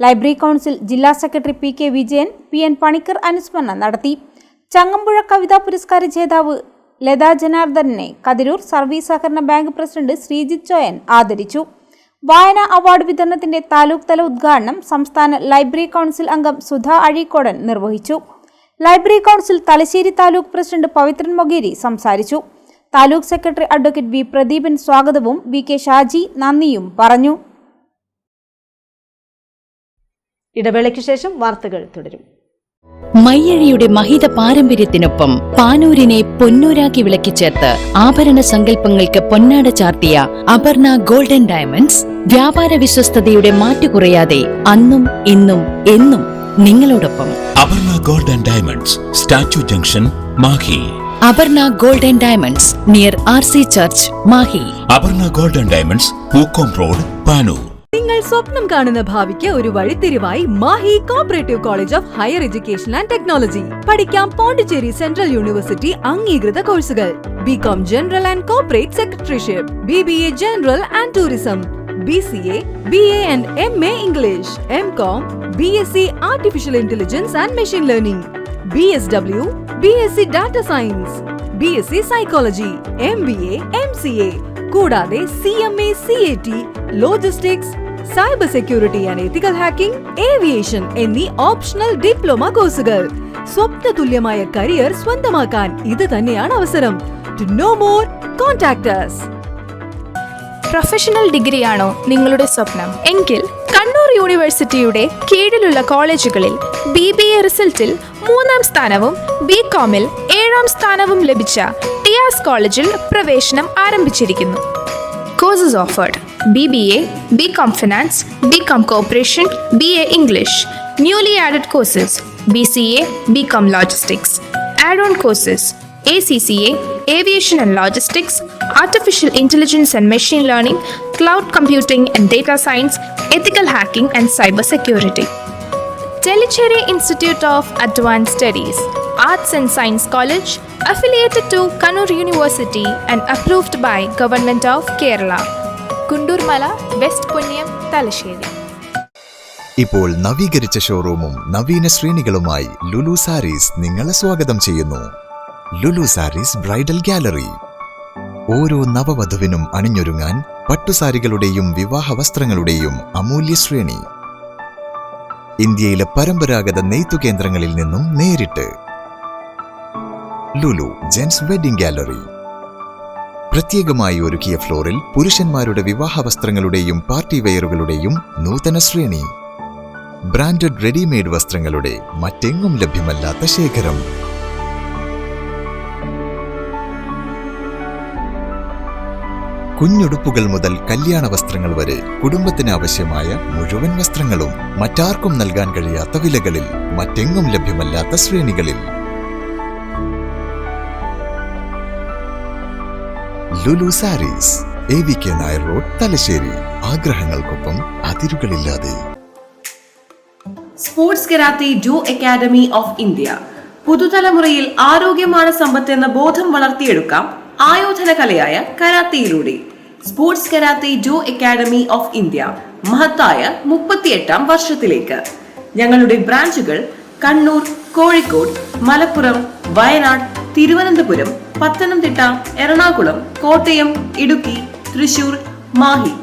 ലൈബ്രറി കൗൺസിൽ ജില്ലാ secretary PK Vijayan, PN Panicker അനുസ്മരണം നടത്തി. ചങ്ങമ്പുഴ കവിതാ പുരസ്കാര ജേതാവ് ലതാ ജനാർദ്ദനെ കതിരൂർ സർവീസ് സഹകരണ ബാങ്ക് പ്രസിഡന്റ് ശ്രീജിത്ത് ചോയൻ ആദരിച്ചു. വായനാ അവാർഡ് വിതരണത്തിന്റെ താലൂക്ക് തല ഉദ്ഘാടനം സംസ്ഥാന ലൈബ്രറി കൗൺസിൽ അംഗം സുധാ അഴീക്കോടൻ നിർവഹിച്ചു. Library council Thalassery taluk president Pavithran Mogeri സംസാരിച്ചു. Taluk secretary advocate V Pradeepan സ്വാഗതവും VK ഷാജി നന്ദിയും പറഞ്ഞു. ഇടവേളയ്ക്ക് ശേഷം വാർത്തകൾ തുടരും. മയ്യഴിയുടെ മഹിത പാരമ്പര്യത്തിനൊപ്പം പാനൂരിനെ പൊന്നൂരാക്കി വിളക്കിച്ചേർത്ത് ആഭരണ സങ്കല്പങ്ങൾക്ക് പൊന്നാട ചാർത്തിയ അപർണ ഗോൾഡൻ ഡയമണ്ട്സ് വ്യാപാര വിശ്വസ്തയുടെ മാറ്റുകുറയാതെ അന്നും ഇന്നും എന്നും നിങ്ങളോടൊപ്പം. Aparna Golden Diamonds, Statue Junction, Mahe. Aparna Golden Diamonds near RC church, Mahe. Aparna Golden Diamonds, Pookkom road, Panoor. നിങ്ങൾ സ്വപ്നം കാണുന്ന ഭാവിക്ക് ഒരു വഴിത്തിരിവായി Mahe Cooperative College of Higher Education and Technology. പഠിക്കാം പോണ്ടിച്ചേരി സെൻട്രൽ യൂണിവേഴ്സിറ്റി അംഗീകൃത കോഴ്സുകൾ. BCom general and corporate secretaryship, BBA general and tourism, BCA, BA and MA English, MCom, BSc Artificial Intelligence and Machine Learning, BSW, BSc Data Science, BSc Psychology, MBA, MCA, കൂടാതെ CMA, CAT, Logistics, Cyber Security and Ethical Hacking, Aviation എന്നീ optional diploma കോഴ്സുകൾ. സ്വപ്ന തുല്യമായ career സ്വന്തമാക്കാൻ ഇത് തന്നെയാണ് അവസരം. To know more, contact us. Professional ഡിഗ്രിയാണോ നിങ്ങളുടെ സ്വപ്നം? എങ്കിൽ കണ്ണൂർ യൂണിവേഴ്സിറ്റിയുടെ കീഴിലുള്ള കോളേജുകളിൽ BBA റിസൾട്ടിൽ 3ാം സ്ഥാനവും BComൽ 7ാം സ്ഥാനവും ലഭിച്ച ടിയാസ് കോളേജിൽ പ്രവേശനം ആരംഭിച്ചിരിക്കുന്നു. Courses offered: BBA, BCom Finance, BCom Corporation, BA English. Newly added courses: BCA, BCom Logistics. Add-on courses: ACCA, Aviation and Logistics, Artificial Intelligence and Machine Learning, Cloud Computing and Data Science, Ethical Hacking and Cyber Security. Tellicherry Institute of Advanced Studies, Arts and Science College, affiliated to Kannur University and approved by Government of Kerala. Kundurmala, West Punyam, Talasheri. ഇപ്പോൾ നവീകരിച്ച ഷോറൂമും നവീന ശ്രേണികളുമായി ലുലു സാരീസ് നിങ്ങളെ സ്വാഗതം ചെയ്യുന്നു. Lulu saris bridal gallery. ഓരോ നവവധുവിനും അണിഞ്ഞൊരുങ്ങാൻ പട്ടുസാരികളുടെയും വിവാഹ വസ്ത്രങ്ങളുടെയും അമൂല്യ ശ്രേണി. ഇന്ത്യയിലെ പരമ്പരാഗത നെയ്ത്തു കേന്ദ്രങ്ങളിൽ നിന്നും നേരിട്ട്. Lulu gents wedding gallery. പ്രത്യേകമായി ഒരുക്കിയ ഫ്ലോറിൽ പുരുഷന്മാരുടെ വിവാഹ വസ്ത്രങ്ങളുടെയും പാർട്ടി വെയറുകളുടെയും നൂതന ശ്രേണി. ബ്രാൻഡഡ് റെഡിമെയ്ഡ് വസ്ത്രങ്ങളുടെ മറ്റെങ്ങും ലഭ്യമല്ലാത്ത ശേഖരം. കുഞ്ഞുടുപ്പുകൾ മുതൽ കല്യാണ വസ്ത്രങ്ങൾ വരെ കുടുംബത്തിന് ആവശ്യമായ മുഴുവൻ വസ്ത്രങ്ങളും മറ്റാർക്കും നൽകാൻ കഴിയാത്ത വിലകളിൽ, മറ്റെങ്ങും ലഭ്യമല്ലാത്ത ശ്രേണികളിൽ. Lulu Sarees, AVK Nair road, Thalassery. ആഗ്രഹങ്ങൾക്കൊപ്പം അതിരുകളില്ലാതെ. Sports Karate Jo Academy of India. പുതുതലമുറയിൽ ആരോഗ്യമാണ് സമ്പത്ത് എന്ന ബോധം വളർത്തിയെടുക്കാം ആയോധന കലയായ കരാത്തയിലൂടെ. Sports Karate Jo Academy of India മഹത്തായ 38ാം വർഷത്തിലേക്ക്. ഞങ്ങളുടെ ബ്രാഞ്ചുകൾ കണ്ണൂർ, കോഴിക്കോട്, മലപ്പുറം, വയനാട്, തിരുവനന്തപുരം, പത്തനംതിട്ട, എറണാകുളം, കോട്ടയം, ഇടുക്കി, തൃശൂർ, മാഹി.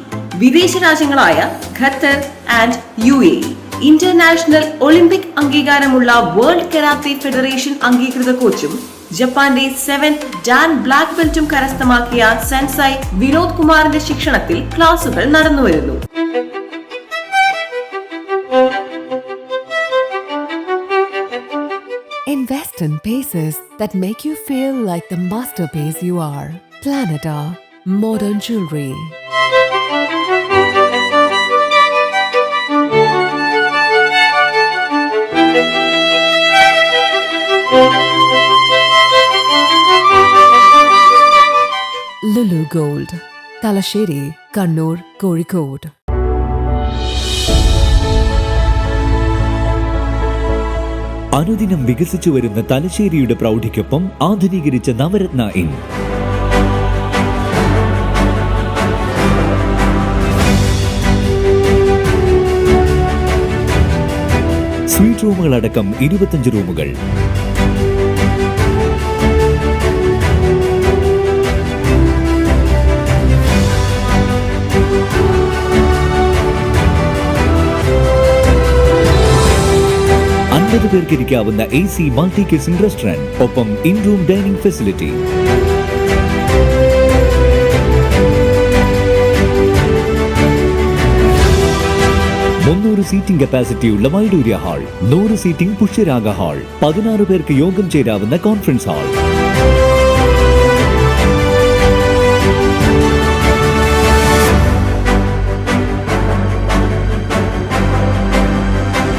വിദേശ രാജ്യങ്ങളായ Qatar and UAE. International olympic അംഗീകാരമുള്ള വേൾഡ് കരാത്തെ ഫെഡറേഷൻ അംഗീകൃത കോച്ചും ജപ്പാന്റെ 7th ഡാൻ ബ്ലാക്ക് ബെൽറ്റും കരസ്ഥമാക്കിയ സെൻസായി വിനോദ് കുമാറിന്റെ ശിക്ഷണത്തിൽ ക്ലാസുകൾ നടന്നുവരുന്നു. Invest in pieces that make you feel like the masterpiece you are. Planeta Modern Jewelry. Lulu Gold, Talasheri, Kannur, Kozhikode. അനുദിനം വികസിച്ചു വരുന്ന തലശ്ശേരിയുടെ പ്രൗഢിക്കൊപ്പം ആധുനീകരിച്ച നവരത്ന ഇൻ. സ്വീറ്റ് റൂമുകളടക്കം 25 റൂമുകൾ. പേർക്ക് ഇരിക്കാവുന്ന AC മൾട്ടി കിച്ചൺ റെസ്റ്റോറന്റ്, ഒപ്പം in room dining facility. Seating കപ്പാസിറ്റിയുള്ള Vaidoorya hall, 100 seating Pushyaraga hall, 16 പേർക്ക് യോഗം ചേരാവുന്ന കോൺഫറൻസ് ഹാൾ.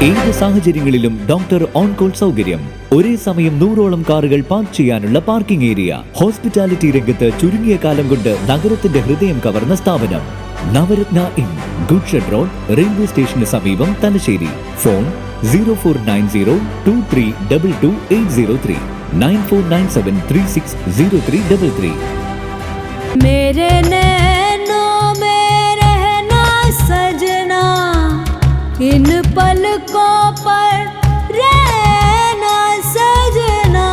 ഏത് സാഹചര്യങ്ങളിലും ഡോക്ടർ ഓൺ കോൾ സൗകര്യം, ഒരേ സമയം 100ഓളം കാറുകൾ പാർക്ക് ചെയ്യാനുള്ള പാർക്കിംഗ് ഏരിയ. ഹോസ്പിറ്റാലിറ്റി രംഗത്ത് ചുരുങ്ങിയ കാലം കൊണ്ട് നഗരത്തിന്റെ ഹൃദയം കവർന്ന സ്ഥാപനം Navaratna inn, goods shed road, railway സ്റ്റേഷന് സമീപം, തലശ്ശേരി. ഫോൺ 0490222803 9497360333. मेरे नैनों में रहना सजना, इन पलकों पर रहना सजना,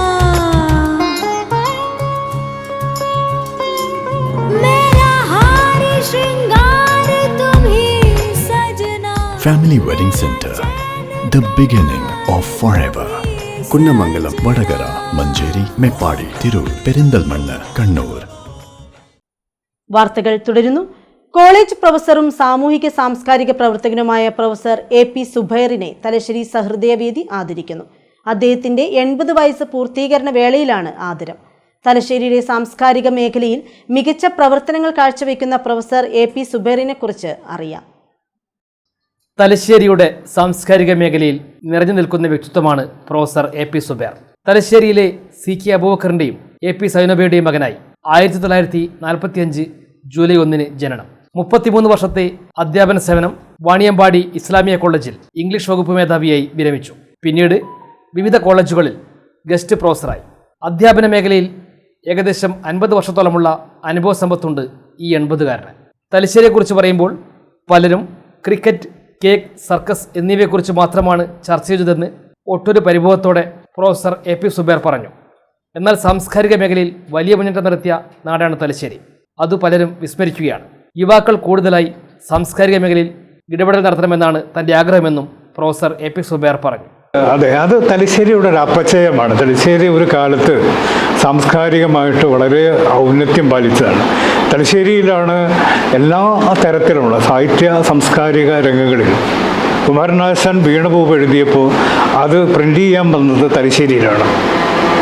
मेरा हार श्रृंगार तुम ही सजना. Family Wedding Center, the beginning of forever. Kunnamangalam, Vadakara, Manjeri, Meppadi, Tirur, Perinthalmanna, Kannur. വാർത്തകൾ തുടരുന്നു. കോളേജ് പ്രൊഫസറും സാമൂഹിക സാംസ്കാരിക പ്രവർത്തകനുമായ പ്രൊഫസർ A.P. സുബൈറിനെ തലശ്ശേരി സഹൃദയവേദി ആദരിക്കുന്നു. അദ്ദേഹത്തിന്റെ 80 വയസ്സ് പൂർത്തീകരണ വേളയിലാണ് ആദരം. തലശ്ശേരിയുടെ സാംസ്കാരിക മേഖലയിൽ മികച്ച പ്രവർത്തനങ്ങൾ കാഴ്ചവെക്കുന്ന പ്രൊഫസർ A.P. സുബൈറിനെ കുറിച്ച് അറിയാം. തലശ്ശേരിയുടെ സാംസ്കാരിക മേഖലയിൽ നിറഞ്ഞു നിൽക്കുന്ന വ്യക്തിത്വമാണ് പ്രൊഫസർ A.P. സുബൈർ. തലശ്ശേരിയിലെ C.K. അബൂബക്കറിന്റെയും A.P. സൈനബയുടെയും മകനായി 1945 ജൂലൈ 1 ജനനം. 33 വർഷത്തെ അധ്യാപന സേവനം വാണിയമ്പാടി ഇസ്ലാമിയ കോളേജിൽ ഇംഗ്ലീഷ് വകുപ്പ് മേധാവിയായി വിരമിച്ചു. പിന്നീട് വിവിധ കോളേജുകളിൽ ഗസ്റ്റ് പ്രൊഫസറായി. അധ്യാപന മേഖലയിൽ ഏകദേശം 50 വർഷത്തോളമുള്ള അനുഭവ സമ്പത്തുണ്ട് ഈ 80-കാരന്. തലശ്ശേരിയെക്കുറിച്ച് പറയുമ്പോൾ പലരും ക്രിക്കറ്റ്, കേക്ക്, സർക്കസ് എന്നിവയെക്കുറിച്ച് മാത്രമാണ് ചർച്ച ചെയ്തതെന്ന് ഒട്ടൊരു പരിഭവത്തോടെ പ്രൊഫസർ A.P. സുബൈർ പറഞ്ഞു. എന്നാൽ സാംസ്കാരിക മേഖലയിൽ വലിയ മുന്നേറ്റം നടത്തിയ നാടാണ് തലശ്ശേരി. അത് പലരും വിസ്മരിക്കുകയാണ്. യുവാക്കൾ കൂടുതലായി സാംസ്കാരിക മേഖലയിൽ ഇടപെടൽ നടത്തണമെന്നാണ് തൻ്റെ ആഗ്രഹമെന്നും പ്രൊഫസർ A.P. സുബൈർ പറഞ്ഞു. അതെ, അത് തലശ്ശേരിയുടെ ഒരു അപചയമാണ്. തലശ്ശേരി ഒരു കാലത്ത് സാംസ്കാരികമായിട്ട് വളരെ ഔന്നത്യം പാലിച്ചതാണ്. തലശ്ശേരിയിലാണ് എല്ലാ തരത്തിലുള്ള സാഹിത്യ സാംസ്കാരിക രംഗങ്ങളിൽ കുമാരനാശാൻ വീണപൂവ് എഴുതിയപ്പോൾ അത് പ്രിൻ്റ് ചെയ്യാൻ വന്നത് തലശ്ശേരിയിലാണ്.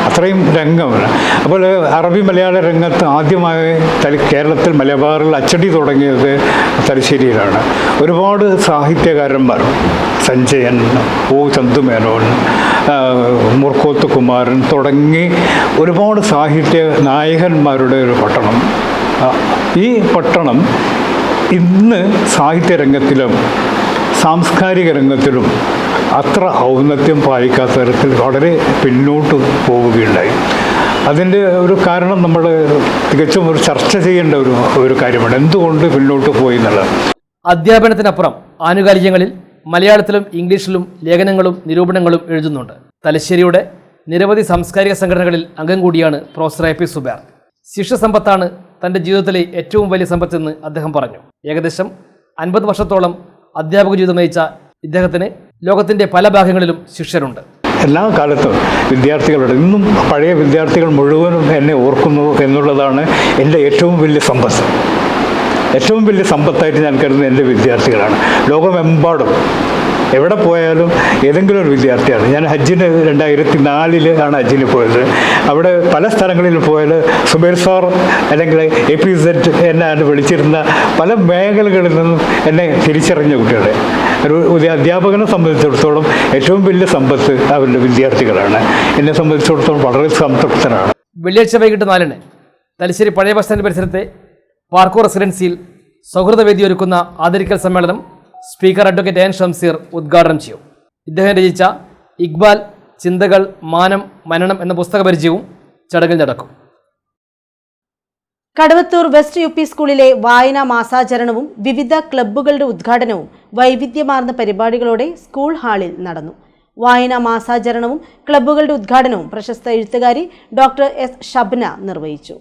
അത്രയും രംഗമാണ്. അപ്പോൾ അറബി മലയാള രംഗത്ത് ആദ്യമായി കേരളത്തിൽ മലബാറിൽ അച്ചടി തുടങ്ങിയത് തലശ്ശേരിയിലാണ്. ഒരുപാട് സാഹിത്യകാരന്മാർ, സഞ്ജയൻ, O. ചന്തുമേനോൻ, മുർക്കോത്ത് കുമാരൻ തുടങ്ങി ഒരുപാട് സാഹിത്യ നായകന്മാരുടെ ഒരു പട്ടണം. ഈ പട്ടണം ഇന്ന് സാഹിത്യരംഗത്തിലും സാംസ്കാരിക രംഗത്തിലും അത്ര ഔന്നത്യം പാലിക്കാത്ത തരത്തിൽ വളരെ പിന്നോട്ട് പോവുകയുണ്ടായി. അതിൻ്റെ ഒരു കാരണം നമ്മൾ തികച്ചും ഒരു ചർച്ച ചെയ്യേണ്ട ഒരു കാര്യമാണ്. എന്തുകൊണ്ട് പിന്നോട്ട് പോയി എന്നുള്ളത്. അധ്യാപനത്തിനപ്പുറം ആനുകാലികങ്ങളിൽ മലയാളത്തിലും ഇംഗ്ലീഷിലും ലേഖനങ്ങളും നിരൂപണങ്ങളും എഴുതുന്നുണ്ട്. തലശ്ശേരിയുടെ നിരവധി സാംസ്കാരിക സംഘടനകളിൽ അംഗം കൂടിയാണ് പ്രൊഫസർ A.P. സുബൈർ. ശിഷ്യസമ്പത്താണ് തൻ്റെ ജീവിതത്തിലെ ഏറ്റവും വലിയ സമ്പത്തെന്ന് അദ്ദേഹം പറഞ്ഞു. ഏകദേശം 50 വർഷത്തോളം അധ്യാപക ജീവിതം നയിച്ച ഇദ്ദേഹത്തിന് ലോകത്തിൻ്റെ പല ഭാഗങ്ങളിലും ശിഷ്യരുണ്ട്. എല്ലാ കാലത്തും വിദ്യാർത്ഥികളുടെ ഇന്നും പഴയ വിദ്യാർത്ഥികൾ മുഴുവനും എന്നെ ഓർക്കുന്നു എന്നുള്ളതാണ് എൻ്റെ ഏറ്റവും വലിയ സമ്പത്ത്. ഏറ്റവും വലിയ സമ്പത്തായിട്ട് ഞാൻ കരുതുന്നത് എൻ്റെ വിദ്യാർത്ഥികളാണ്. ലോകമെമ്പാടും എവിടെ പോയാലും ഏതെങ്കിലും ഒരു വിദ്യാർത്ഥിയാണ്. ഞാൻ ഹജ്ജിന് 2004 ഹജ്ജിന് പോയത്. അവിടെ പല സ്ഥലങ്ങളിൽ പോയാൽ സുബൈർ സാർ അല്ലെങ്കിൽ APZ എന്നെ വിളിച്ചിരുന്ന പല മേഖലകളിൽ നിന്നും എന്നെ തിരിച്ചറിഞ്ഞ കുട്ടികളെ. ഒരു അധ്യാപകനെ സംബന്ധിച്ചിടത്തോളം ഏറ്റവും വലിയ സമ്പത്ത് അവരുടെ വിദ്യാർത്ഥികളാണ്. എന്നെ സംബന്ധിച്ചിടത്തോളം വളരെ സംതൃപ്തനാണ്. വെള്ളിയാഴ്ച വൈകിട്ട് 4 തലശ്ശേരി പഴയ ബസ് സ്റ്റാൻഡ് പരിസരത്തെ പാർക്കോ റെസിഡൻസിയിൽ സൗഹൃദവേദി ഒരുക്കുന്ന ആദരിക്കൽ സമ്മേളനം സ്പീക്കർ അഡ്വക്കേറ്റ് AN ഷംസീർ ഉദ്ഘാടനം ചെയ്യും. ഇദ്ദേഹം രചിച്ച ഇക്ബാൽ, ചിന്തകൾ, മാനം, മനനം എന്ന പുസ്തക പരിചയവും ചടങ്ങിൽ നടക്കും. കടവത്തൂർ വെസ്റ്റ് UP സ്കൂളിലെ വായനാ മാസാചരണവും വിവിധ ക്ലബ്ബുകളുടെ ഉദ്ഘാടനവും വൈവിധ്യമാർന്ന പരിപാടികളോടെ സ്കൂൾ ഹാളിൽ നടന്നു. വായനാ മാസാചരണവും ക്ലബ്ബുകളുടെ ഉദ്ഘാടനവും പ്രശസ്ത എഴുത്തുകാരി ഡോക്ടർ S. ഷബ്ന നിർവഹിച്ചു.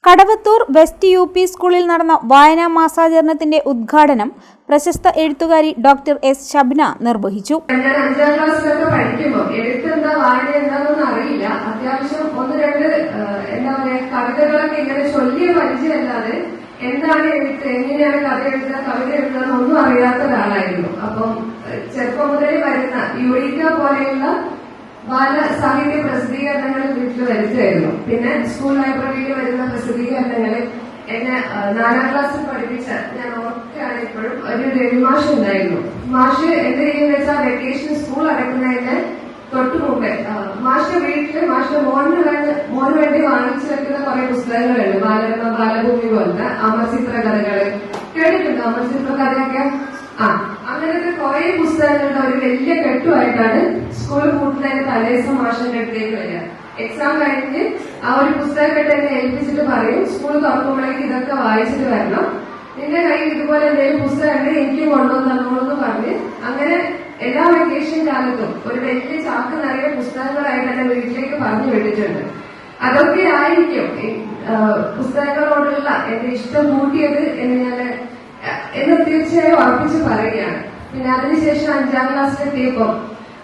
കടവത്തൂർ വെസ്റ്റ് UP സ്കൂളിൽ നടന്ന വായനാ മാസാചരണത്തിന്റെ ഉദ്ഘാടനം പ്രശസ്ത എഴുത്തുകാരി ഡോക്ടർ S. ഷബ്ന നിർവഹിച്ചു. ഞാൻ 5ാം ക്ലാസ്സിലൊക്കെ പഠിക്കുമ്പോൾ എഴുത്തെന്താ വായന എന്താണെന്നൊന്നും അറിയില്ല. അത്യാവശ്യം 1-2 എന്താ പറയുക കവിതകളൊക്കെ ഇങ്ങനെ ചൊല്ലിയ പരിചയമല്ലാതെ എന്താണ് എഴുത്ത്, എങ്ങനെയാണ് കഥ എഴുതുക, കവിത എഴുതുക ഒന്നും അറിയാത്ത ഒരാളായിരുന്നു. അപ്പം ചെറുപ്പം മുതലേ വരുന്ന യുറീക്ക പോലെയുള്ള ബാല സാഹിത്യ പ്രസിദ്ധീകരണങ്ങൾ വീട്ടിൽ വരുത്തായിരുന്നു. പിന്നെ സ്കൂൾ ലൈബ്രറിയിൽ വരുന്ന പ്രസിദ്ധീകരണങ്ങളിൽ എന്നെ 4ാം ക്ലാസ്സിൽ പഠിപ്പിച്ച ഞാൻ ഓർക്കുകയാണ് ഇപ്പോഴും ഒരു രവിമാഷ് ഉണ്ടായിരുന്നു. മാഷ് എന്ത് ചെയ്യുന്ന വെച്ചാൽ വെക്കേഷൻ സ്കൂൾ അടയ്ക്കുന്നതിന് തൊട്ടു മുമ്പേ മാഷിന്റെ വീട്ടില് മാഷിന്റെ മോന് വേണ്ടി വാങ്ങിച്ചു വെക്കുന്ന കുറെ പുസ്തകങ്ങളുണ്ട്. ബാലരമ, ബാലഭൂമി പോലത്തെ അമർചിത്ര കഥകള് കേട്ടിട്ടുണ്ടോ? അമർചിത്ര കഥയൊക്കെ അങ്ങനത്തെ കുറെ പുസ്തകങ്ങളുടെ ഒരു വലിയ കെട്ടുമായിട്ടാണ് സ്കൂൾ കൂട്ടുന്നതിന് തലേദിവസം മാഷിന്റെ അടുത്തേക്ക് വരിക. എക്സാം കഴിഞ്ഞ് ആ ഒരു പുസ്തകക്കെട്ട് എന്നെ ഏൽപ്പിച്ചിട്ട് പറയും, സ്കൂൾ തുറക്കുമ്പോഴേക്ക് ഇതൊക്കെ വായിച്ചിട്ട് വരണം, നിന്റെ കയ്യിൽ ഇതുപോലെ എന്തെങ്കിലും പുസ്തകം ഉണ്ടെങ്കിൽ എനിക്ക് കൊണ്ടുവന്നോളൂന്ന് പറഞ്ഞ് അങ്ങനെ എല്ലാ വെക്കേഷൻ കാലത്തും ഒരു വലിയ ചാക്ക് നിറയെ പുസ്തകങ്ങളായിട്ട് എന്നെ വീട്ടിലേക്ക് പറഞ്ഞു വിട്ടിട്ടുണ്ട്. അതൊക്കെ ആയിരിക്കും പുസ്തകങ്ങളോടുള്ള എന്റെ ഇഷ്ടം കൂട്ടിയത് എന്ന് തീർച്ചയായും ഉറപ്പിച്ച് പറയുകയാണ്. പിന്നെ അതിനുശേഷം 5ാം ക്ലാസ്സിലെത്തിയപ്പോൾ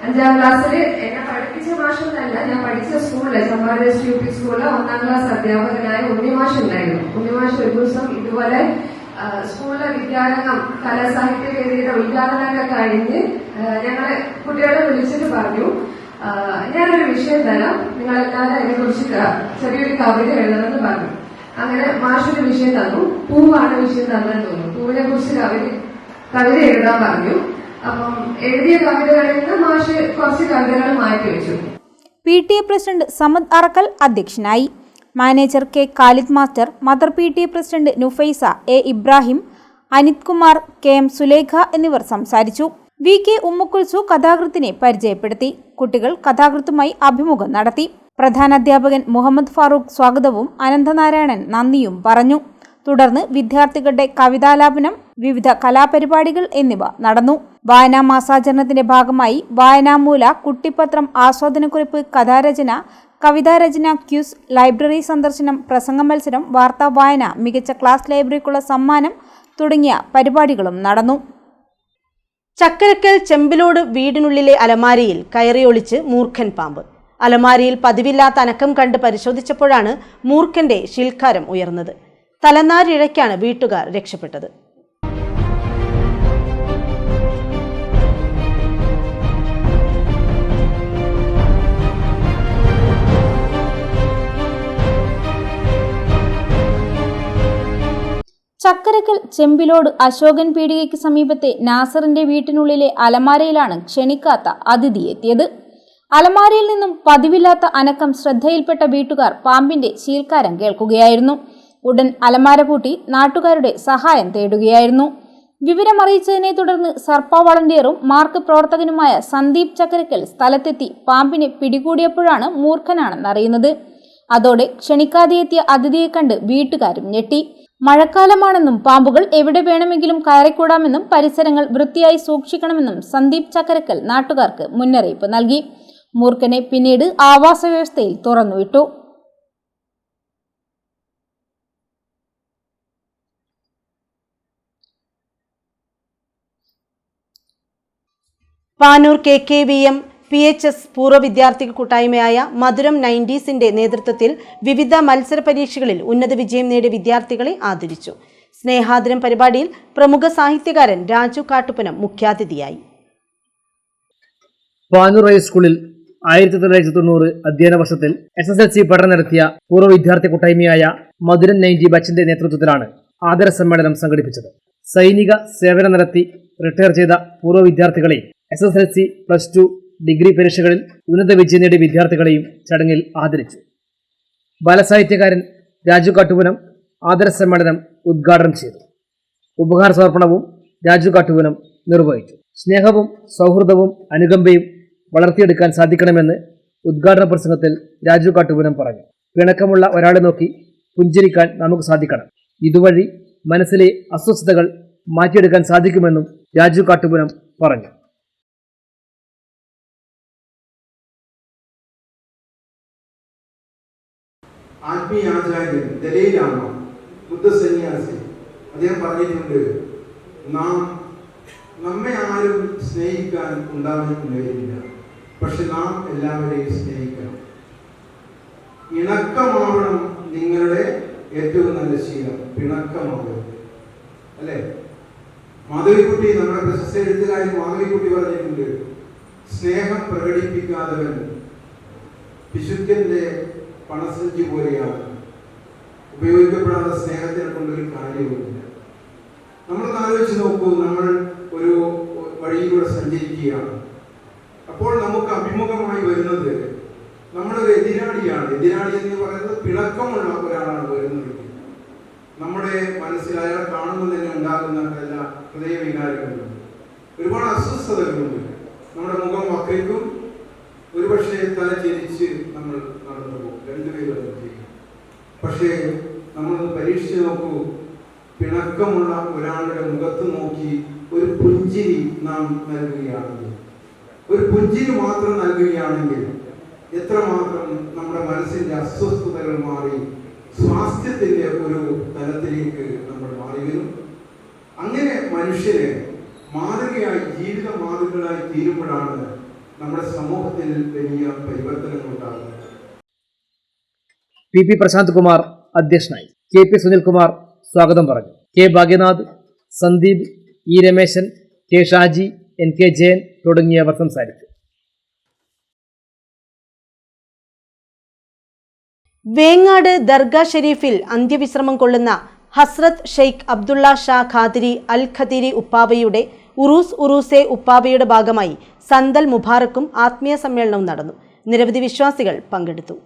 5ാം ക്ലാസ്സിൽ എന്നെ പഠിപ്പിച്ച മാഷൊന്നല്ല, ഞാൻ പഠിച്ച സ്കൂളില് ചമ്പാട് വെസ്റ്റ് UP സ്കൂളില് 1ാം ക്ലാസ് അധ്യാപകനായ ഉണ്ണിമാഷ് ഉണ്ടായിരുന്നു. ഉണ്ണിമാഷ് ഒരു ദിവസം ഇതുപോലെ സ്കൂളിലെ വിദ്യാരംഗം കലാസാഹിത്യ വേദിയുടെ ഉദ്ഘാടനമൊക്കെ കഴിഞ്ഞ് ഞങ്ങളെ കുട്ടികളെ വിളിച്ചിട്ട് പറഞ്ഞു, ഞാനൊരു വിഷയം തരാം, നിങ്ങളെല്ലാവരും അതിനെക്കുറിച്ച് ചെറിയൊരു കവിത എഴുതണമെന്ന് പറഞ്ഞു. അങ്ങനെ മാഷൊരു വിഷയം തന്നു. പൂവാണ് വിഷയം തന്നെന്ന് തോന്നുന്നു. പൂവിനെ കുറിച്ച് കവിത എഴുതാൻ പറഞ്ഞു. അപ്പം എഴുതിയ കവിതകളിൽ നിന്ന് മാഷ് കുറച്ച് കവിതകൾ മാറ്റിവെച്ചു. PTA പ്രസിഡന്റ് സമദ് അറക്കൽ അധ്യക്ഷനായി. Manager K Khalid master, mother PTA president Nufaisa, A Ibrahim, Anit Kumar, KM Sulekha എന്നിവർ സംസാരിച്ചു. VK ഉമ്മുക്കുൽസു കഥാകൃത്തിനെ പരിചയപ്പെടുത്തി. കുട്ടികൾ കഥാകൃത്തുമായി അഭിമുഖം നടത്തി. പ്രധാനാധ്യാപകൻ മുഹമ്മദ് ഫാറൂഖ് സ്വാഗതവും അനന്തനാരായണൻ നന്ദിയും പറഞ്ഞു. തുടർന്ന് വിദ്യാർത്ഥികളുടെ കവിതാലാപനം, വിവിധ കലാപരിപാടികൾ എന്നിവ നടന്നു. വായനാ മാസാചരണത്തിന്റെ ഭാഗമായി വായനാമൂല, കുട്ടിപ്പത്രം, ആസ്വാദനക്കുറിപ്പ്, കഥാരചന, കവിതാരചന, ക്യൂസ്, ലൈബ്രറി സന്ദർശനം, പ്രസംഗ മത്സരം, വാർത്താ വായന, മികച്ച ക്ലാസ് ലൈബ്രറിക്കുള്ള സമ്മാനം തുടങ്ങിയ പരിപാടികളും നടന്നു. ചക്കരക്കൽ ചെമ്പിലോട് വീടിനുള്ളിലെ അലമാരയിൽ കയറിയൊളിച്ച് മൂർഖൻ പാമ്പ്. അലമാരയിൽ പതിവില്ലാത്ത അനക്കം കണ്ട് പരിശോധിച്ചപ്പോഴാണ് മൂർഖന്റെ ശിൽക്കാരം ഉയർന്നത്. തലനാരിഴയ്ക്കാണ് വീട്ടുകാർ രക്ഷപ്പെട്ടത്. ചക്കരക്കൽ ചെമ്പിലോട് അശോകൻ പീടികയ്ക്ക് സമീപത്തെ നാസറിന്റെ വീട്ടിനുള്ളിലെ അലമാരയിലാണ് ക്ഷണിക്കാത്ത അതിഥി എത്തിയത്. അലമാരയിൽ നിന്നും പതിവില്ലാത്ത അനക്കം ശ്രദ്ധയിൽപ്പെട്ട വീട്ടുകാർ പാമ്പിന്റെ ശീൽക്കാരം കേൾക്കുകയായിരുന്നു. ഉടൻ അലമാര പൂട്ടി നാട്ടുകാരുടെ സഹായം തേടുകയായിരുന്നു. വിവരമറിയിച്ചതിനെ തുടർന്ന് സർപ്പ വളണ്ടിയറും മാർക്ക് പ്രവർത്തകനുമായ സന്ദീപ് ചക്കരക്കൽ സ്ഥലത്തെത്തി പാമ്പിനെ പിടികൂടിയപ്പോഴാണ് മൂർഖനാണെന്നറിയുന്നത്. അതോടെ ക്ഷണിക്കാതെ എത്തിയ അതിഥിയെ കണ്ട് വീട്ടുകാരും ഞെട്ടി. മഴക്കാലമാണെന്നും പാമ്പുകൾ എവിടെ വേണമെങ്കിലും കയറിക്കൂടാമെന്നും പരിസരങ്ങൾ വൃത്തിയായി സൂക്ഷിക്കണമെന്നും സന്ദീപ് ചക്കരക്കൽ നാട്ടുകാർക്ക് മുന്നറിയിപ്പ് നൽകി. മൂർഖനെ പിന്നീട് ആവാസ വ്യവസ്ഥയിൽ തുറന്നുവിട്ടു. പാനൂർ KKVM PHS പൂർവ്വ വിദ്യാർത്ഥി കൂട്ടായ്മയായ മധുരം 90s നേതൃത്വത്തിൽ വിവിധ മത്സര പരീക്ഷകളിൽ ഉന്നത വിജയം നേടിയ വിദ്യാർത്ഥികളെ ആദരിച്ചു. സ്നേഹാദരം പരിപാടിയിൽ പ്രമുഖ സാഹിത്യകാരൻ രാജു കാട്ടുപനം മുഖ്യാതിഥിയായി. പാനൂർ ഹൈസ്കൂളിൽ 1990 അധ്യയന വർഷത്തിൽ SSLC പഠനം നടത്തിയ പൂർവ്വ വിദ്യാർത്ഥി കൂട്ടായ്മയായ മധുരം 90 ബാച്ചിന്റെ നേതൃത്വത്തിലാണ് ആദര സമ്മേളനം സംഘടിപ്പിച്ചത്. സൈനിക സേവനം നടത്തി റിട്ടയർ ചെയ്ത പൂർവ്വ വിദ്യാർത്ഥികളെയും SSLC, +2, ഡിഗ്രി പരീക്ഷകളിൽ ഉന്നത വിജയം നേടിയ വിദ്യാർത്ഥികളെയും ചടങ്ങിൽ ആദരിച്ചു. ബാലസാഹിത്യകാരൻ രാജു കാട്ടുപനം ആദര സമ്മേളനം ഉദ്ഘാടനം ചെയ്തു. ഉപഹാര സമർപ്പണവും രാജു കാട്ടുപനം നിർവഹിച്ചു. സ്നേഹവും സൗഹൃദവും അനുകമ്പയും വളർത്തിയെടുക്കാൻ സാധിക്കണമെന്ന് ഉദ്ഘാടന പ്രസംഗത്തിൽ രാജു കാട്ടുപനം പറഞ്ഞു. പിണക്കമുള്ള ഒരാളെ നോക്കി പുഞ്ചിരിക്കാൻ നമുക്ക് സാധിക്കണം. ഇതുവഴി മനസ്സിലെ അസ്വസ്ഥതകൾ മാറ്റിയെടുക്കാൻ സാധിക്കുമെന്നും രാജു കാട്ടുപനം പറഞ്ഞു. ആത്മീയാചാര്യൻ ദലൈലാമ ബുദ്ധസന്യാസി അദ്ദേഹം പറഞ്ഞിട്ടുണ്ട്, നമ്മെ ആരും സ്നേഹിക്കാൻ ഉണ്ടാവുന്നില്ല, പക്ഷെ നാം എല്ലാവരെയും സ്നേഹിക്കണം. ഇണക്കമാവണം നിങ്ങളുടെ ഏറ്റവും നല്ല ശീലം, പിണക്കമാവരുത്. അല്ലേ? മാധവിക്കുട്ടി, നമ്മുടെ പ്രശസ്ത എഴുത്തുകാരി മാധവിക്കുട്ടി പറഞ്ഞിട്ടുണ്ട്, സ്നേഹം പ്രകടിപ്പിക്കാത്തവൻ പിശുക്കന്റെ പണസഞ്ചി പോലെയാണ്. ഉപയോഗിക്കപ്പെടാത്ത സ്നേഹത്തിനെ കൊണ്ടൊരു കാര്യവുമില്ല. നമ്മളൊന്ന് ആലോചിച്ച് നോക്കൂ, നമ്മൾ ഒരു വഴിയിലൂടെ സഞ്ചരിക്കുകയാണ്. അപ്പോൾ നമുക്ക് അഭിമുഖമായി വരുന്നത് നമ്മളൊരു എതിരാളിയാണ്. എതിരാളി എന്ന് പറയുന്നത് പിണക്കമുള്ള ഒരാളാണ് വരുന്നത്. നമ്മുടെ മനസ്സിൽ അയാൾ കാണുമ്പോൾ തന്നെ ഉണ്ടാകുന്ന എല്ലാ ഹൃദയവികാരങ്ങളുണ്ട്, ഒരുപാട് അസ്വസ്ഥതകളുണ്ട്. നമ്മുടെ മുഖം വക്രിക്കും, ഒരുപക്ഷെ തല ചിരിച്ച് നമ്മൾ നടന്നു പോകും, രണ്ടുപേരും ചെയ്യും. പക്ഷേ നമ്മളൊന്ന് പരീക്ഷിച്ച് നോക്കൂ, പിണക്കമുള്ള ഒരാളുടെ മുഖത്ത് നോക്കി ഒരു പുഞ്ചിരി നാം നൽകുകയാണെങ്കിൽ, ഒരു പുഞ്ചിരി മാത്രം നൽകുകയാണെങ്കിൽ എത്രമാത്രം നമ്മുടെ മനസ്സിന്റെ അസ്വസ്ഥതകൾ മാറി സ്വാസ്ഥ്യത്തിന്റെ ഒരു തലത്തിലേക്ക് നമ്മൾ മാറി വരും. അങ്ങനെ മനുഷ്യരെ മാതൃകയായി, ജീവിത മാതൃകകളായി തീരുമ്പോഴാണ് നമ്മുടെ സമൂഹത്തിൽ വലിയ പരിവർത്തനങ്ങൾ ഉണ്ടാകുന്നത്. PP പ്രശാന്ത് കുമാർ അധ്യക്ഷനായി. KP സുനിൽകുമാർ സ്വാഗതം പറഞ്ഞു. K Bhagyanath, Sandeep, E Rameshan, K Shaji, N K Jayan തുടങ്ങിയവർ സംസാരിച്ചു. വേങ്ങാട് ദർഗാ ഷെരീഫിൽ അന്ത്യവിശ്രമം കൊള്ളുന്ന ഹസ്രത്ത് ഷെയ്ഖ് അബ്ദുള്ള ഷാ ഖാദിരി അൽ ഖദീരി ഉപ്പാവയുടെ ഉറൂസെ ഉപ്പാവയുടെ ഭാഗമായി സന്തൽ മുബാറക്കും ആത്മീയ സമ്മേളനവും നടന്നു. നിരവധി വിശ്വാസികൾ പങ്കെടുത്തു.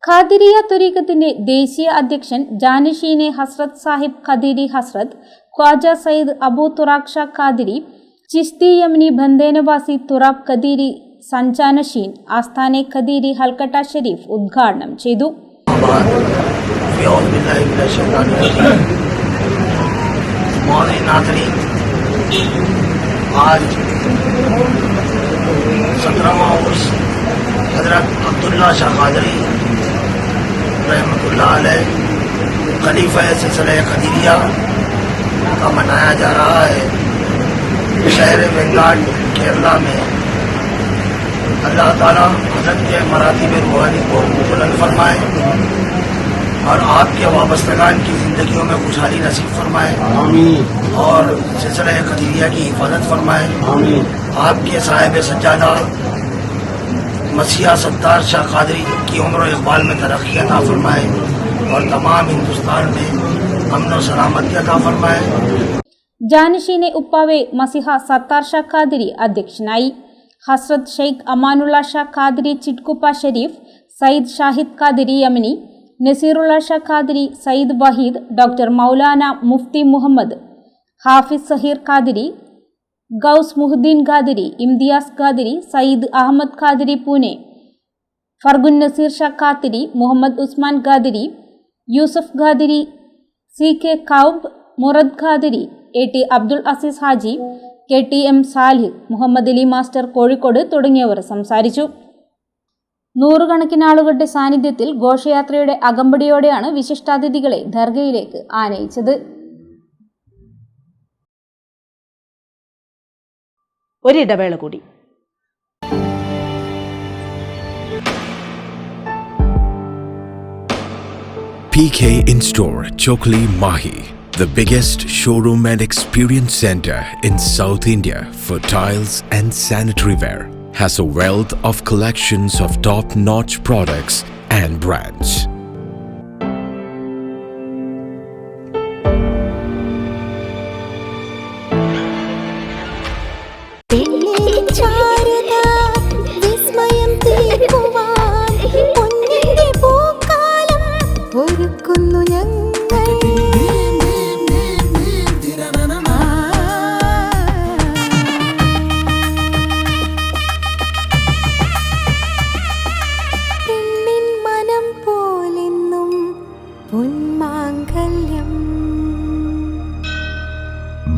ഖാദിരിയ ത്വരീഖത്തിന്റെ ദേശീയ അധ്യക്ഷൻ ജാനിഷീനെ ഹസ്രത്ത് സാഹിബ് ഖദീരി ഹസ്രത്ത് ഖ്വാജ സയ്യിദ് അബൂ തുറാഖ് ഷാ ഖാദിരി ചിശ്തി യമനി ബന്ദേനവാസി തുറാബ് ഖദീരി സഞ്ചാനഷീൻ ആസ്ഥാനെ ഖദീരി ഹൽക്കട്ട ഷെരീഫ് ഉദ്ഘാടനം ചെയ്തു. रहमतुल्लाह अलैह खलीफा सिलसिला क़दीरिया का मनाया जा रहा है शहर वेंगाट केरला में। अल्लाह ताला हज़रत के मरातिब रूहानी को बुलंद फरमाए और आपके वाबस्तगान की ज़िंदगियों में खुशहाली नसीब फरमाए और सिलसिला क़दीरिया की हिफाजत फरमाए। आपके साहिब सज्जादा मसीहा सत्तार शाह क़ादरी की उम्र इक़बाल में तरक्की अता फरमाए और तमाम हिंदुस्तान में अमन और सलामती अता फरमाए. ജാനിഷീനെ ഉപ്പാവെ മസിഹ സത്താർ ഷാ ഖാദിരി അധ്യക്ഷനായി. Hazrat Sheikh Amanullah Shah Qadiri Chitkuppa Sharif, Syed Shahid Qadiri Yamani, Naseerullah Shah Qadiri, Syed Waheed, doctor Maulana Mufti Muhammad, Hafiz Zaheer Qadiri, Ghouse Muhuddin Qadiri, Imtiyaz Qadiri, Syed Ahmed Qadiri Pune, Fargun Naseer Shah Qadiri, Muhammad Usman Qadiri, Yusuf Qadiri, C K Kaub, Murad Qadiri, A T Abdul Aziz Haji, K T M Salih, Muhammad Ali master Kozhikode തുടങ്ങിയവർ സംസാരിച്ചു. നൂറുകണക്കിന് ആളുകളുടെ സാന്നിധ്യത്തിൽ ഘോഷയാത്രയുടെ അകമ്പടിയോടെയാണ് വിശിഷ്ടാതിഥികളെ ദർഗയിലേക്ക് ആനയിച്ചത്. ഒരിടവേള കൂടി. PK In-Store Chokli Mahi, the biggest showroom and experience center in South India for tiles and sanitary ware, has a wealth of collections of top-notch products and brands.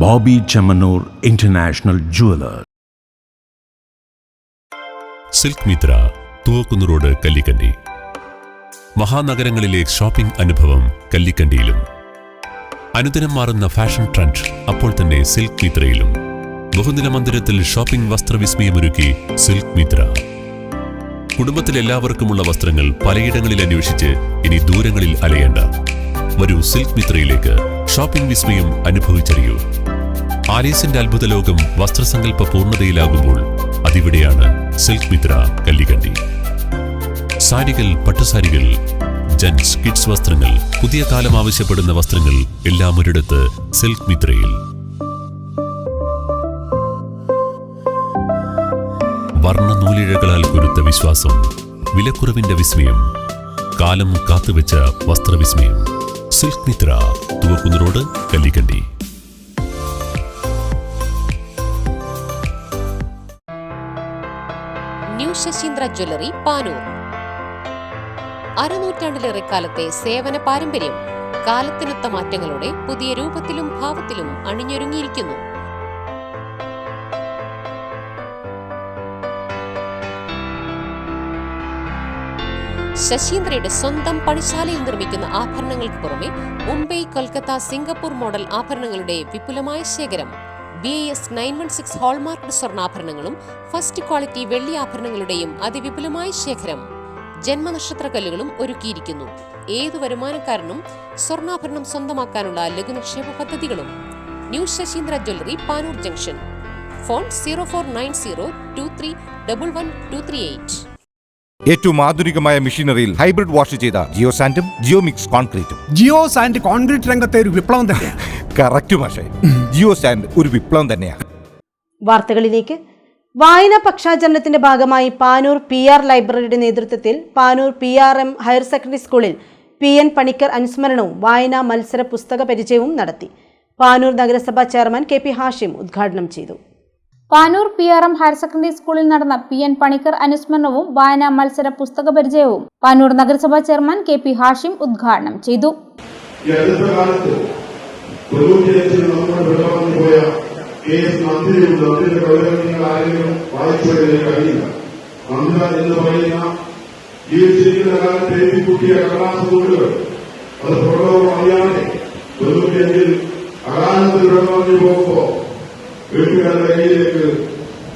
Bobby Chamanur International Jeweler. Silk Mitra, Thuvakkunnu road, Kallikandi. മഹാനഗരങ്ങളിലെ shopping അനുഭവം കല്ലിക്കണ്ടിയിലും. അനുദിനം മാറുന്ന fashion trend അപ്പോൾ തന്നെ silk മിത്രയിലും. ബഹുനില മന്ദിരത്തിൽ shopping വസ്ത്രവിസ്മയമൊരുക്കി silk Mitra. കുടുംബത്തിലെല്ലാവർക്കുമുള്ള വസ്ത്രങ്ങൾ പലയിടങ്ങളിൽ അന്വേഷിച്ച് ഇനി ദൂരങ്ങളിൽ അലയേണ്ട. വരൂ സിൽക്ക് മിത്രയിലേക്ക്. ഷോപ്പിംഗ് വിസ്മയം അനുഭവിച്ചറിയൂ. ആലീസിന്റെ അത്ഭുത ലോകം വസ്ത്രസങ്കല്പ പൂർണ്ണതയിലാകുമ്പോൾ അതിവിടെയാണ് സിൽക്ക് മിത്ര, കല്ലിക്കണ്ടി. സാരികൾ, പട്ടുസാരികൾ, ജെന്റ്സ്, കിഡ്സ് വസ്ത്രങ്ങൾ, പുതിയ കാലം ആവശ്യപ്പെടുന്ന വസ്ത്രങ്ങൾ എല്ലാം ഒരിടത്ത് സിൽക്ക് മിത്രയിൽ. വർണ്ണനൂലിഴകളാൽ കുരുത്ത വിശ്വാസം, വിലക്കുറവിന്റെ വിസ്മയം, കാലം കാത്തുവെച്ച വസ്ത്രവിസ്മയം. Silk Mitra, Thuvakkunnu road, Kallikandi. New Sasheendra jewellery, Panoor. അരനൂറ്റാണ്ടിലേറെ കാലത്തെ സേവന പാരമ്പര്യം കാലത്തിനൊത്ത മാറ്റങ്ങളോടെ പുതിയ രൂപത്തിലും ഭാവത്തിലും അണിഞ്ഞൊരുങ്ങിയിരിക്കുന്നു. ശശീന്ദ്രയുടെ സ്വന്തം പണിശാലയിൽ നിർമ്മിക്കുന്ന ആഭരണങ്ങൾക്ക് പുറമെ മുംബൈ, കൊൽക്കത്ത, സിംഗപ്പൂർ മോഡൽ ആഭരണങ്ങളുടെ വിപുലമായ ശേഖരം. BIS 916 ഹോൾമാർക്ക്ഡ് സ്വർണ്ണാഭരണങ്ങളും ഫസ്റ്റ് ക്വാളിറ്റി വെള്ളി ആഭരണങ്ങളുടെയും അതിവിപുലമായ ശേഖരം. ജന്മനക്ഷത്രക്കല്ലുകളും ഒരുക്കിയിരിക്കുന്നു. ഏതു വരുമാനക്കാരനും സ്വർണ്ണാഭരണം സ്വന്തമാക്കാനുള്ള ലഘുനിക്ഷേപ പദ്ധതികളും. New Sasheendra jewellery, Panoor junction. Phone 049023112238. ഏറ്റവും ആധുനികമായ മെഷീനറിയിൽ ഹൈബ്രിഡ് വാഷ് ചെയ്ത ജിയോ സാൻഡും ജിയോ മിക്സ് കോൺക്രീറ്റും. ജിയോ സാൻഡ് കോൺക്രീറ്റ് രംഗത്തെ ഒരു വിപ്ലവം തന്നെയാണ്. കറക്റ്റ് മാഷേ, ജിയോ സാൻഡ് ഒരു വിപ്ലവം തന്നെയാണ്. വാർത്തകളിലേക്ക്. വായനാ പക്ഷാചരണത്തിന്റെ ഭാഗമായി പാനൂർ PR ലൈബ്രറിയുടെ നേതൃത്വത്തിൽ പാനൂർ PRM ഹയർ സെക്കൻഡറി സ്കൂളിൽ PN പണിക്കർ അനുസ്മരണവും വായനാ മത്സര പുസ്തക പരിചയവും നടത്തി. പാനൂർ നഗരസഭാ ചെയർമാൻ KP ഹാഷിം ഉദ്ഘാടനം ചെയ്തു. പാനൂർ PRM ഹയർ സെക്കൻഡറി സ്കൂളിൽ നടന്ന PN പണിക്കർ അനുസ്മരണവും വായനാ മത്സര പുസ്തക പരിചയവും പാനൂർ നഗരസഭാ ചെയർമാൻ KP ഹാഷിം ഉദ്ഘാടനം ചെയ്തു. വീട്ടുകാരുടെ കയ്യിലേക്ക്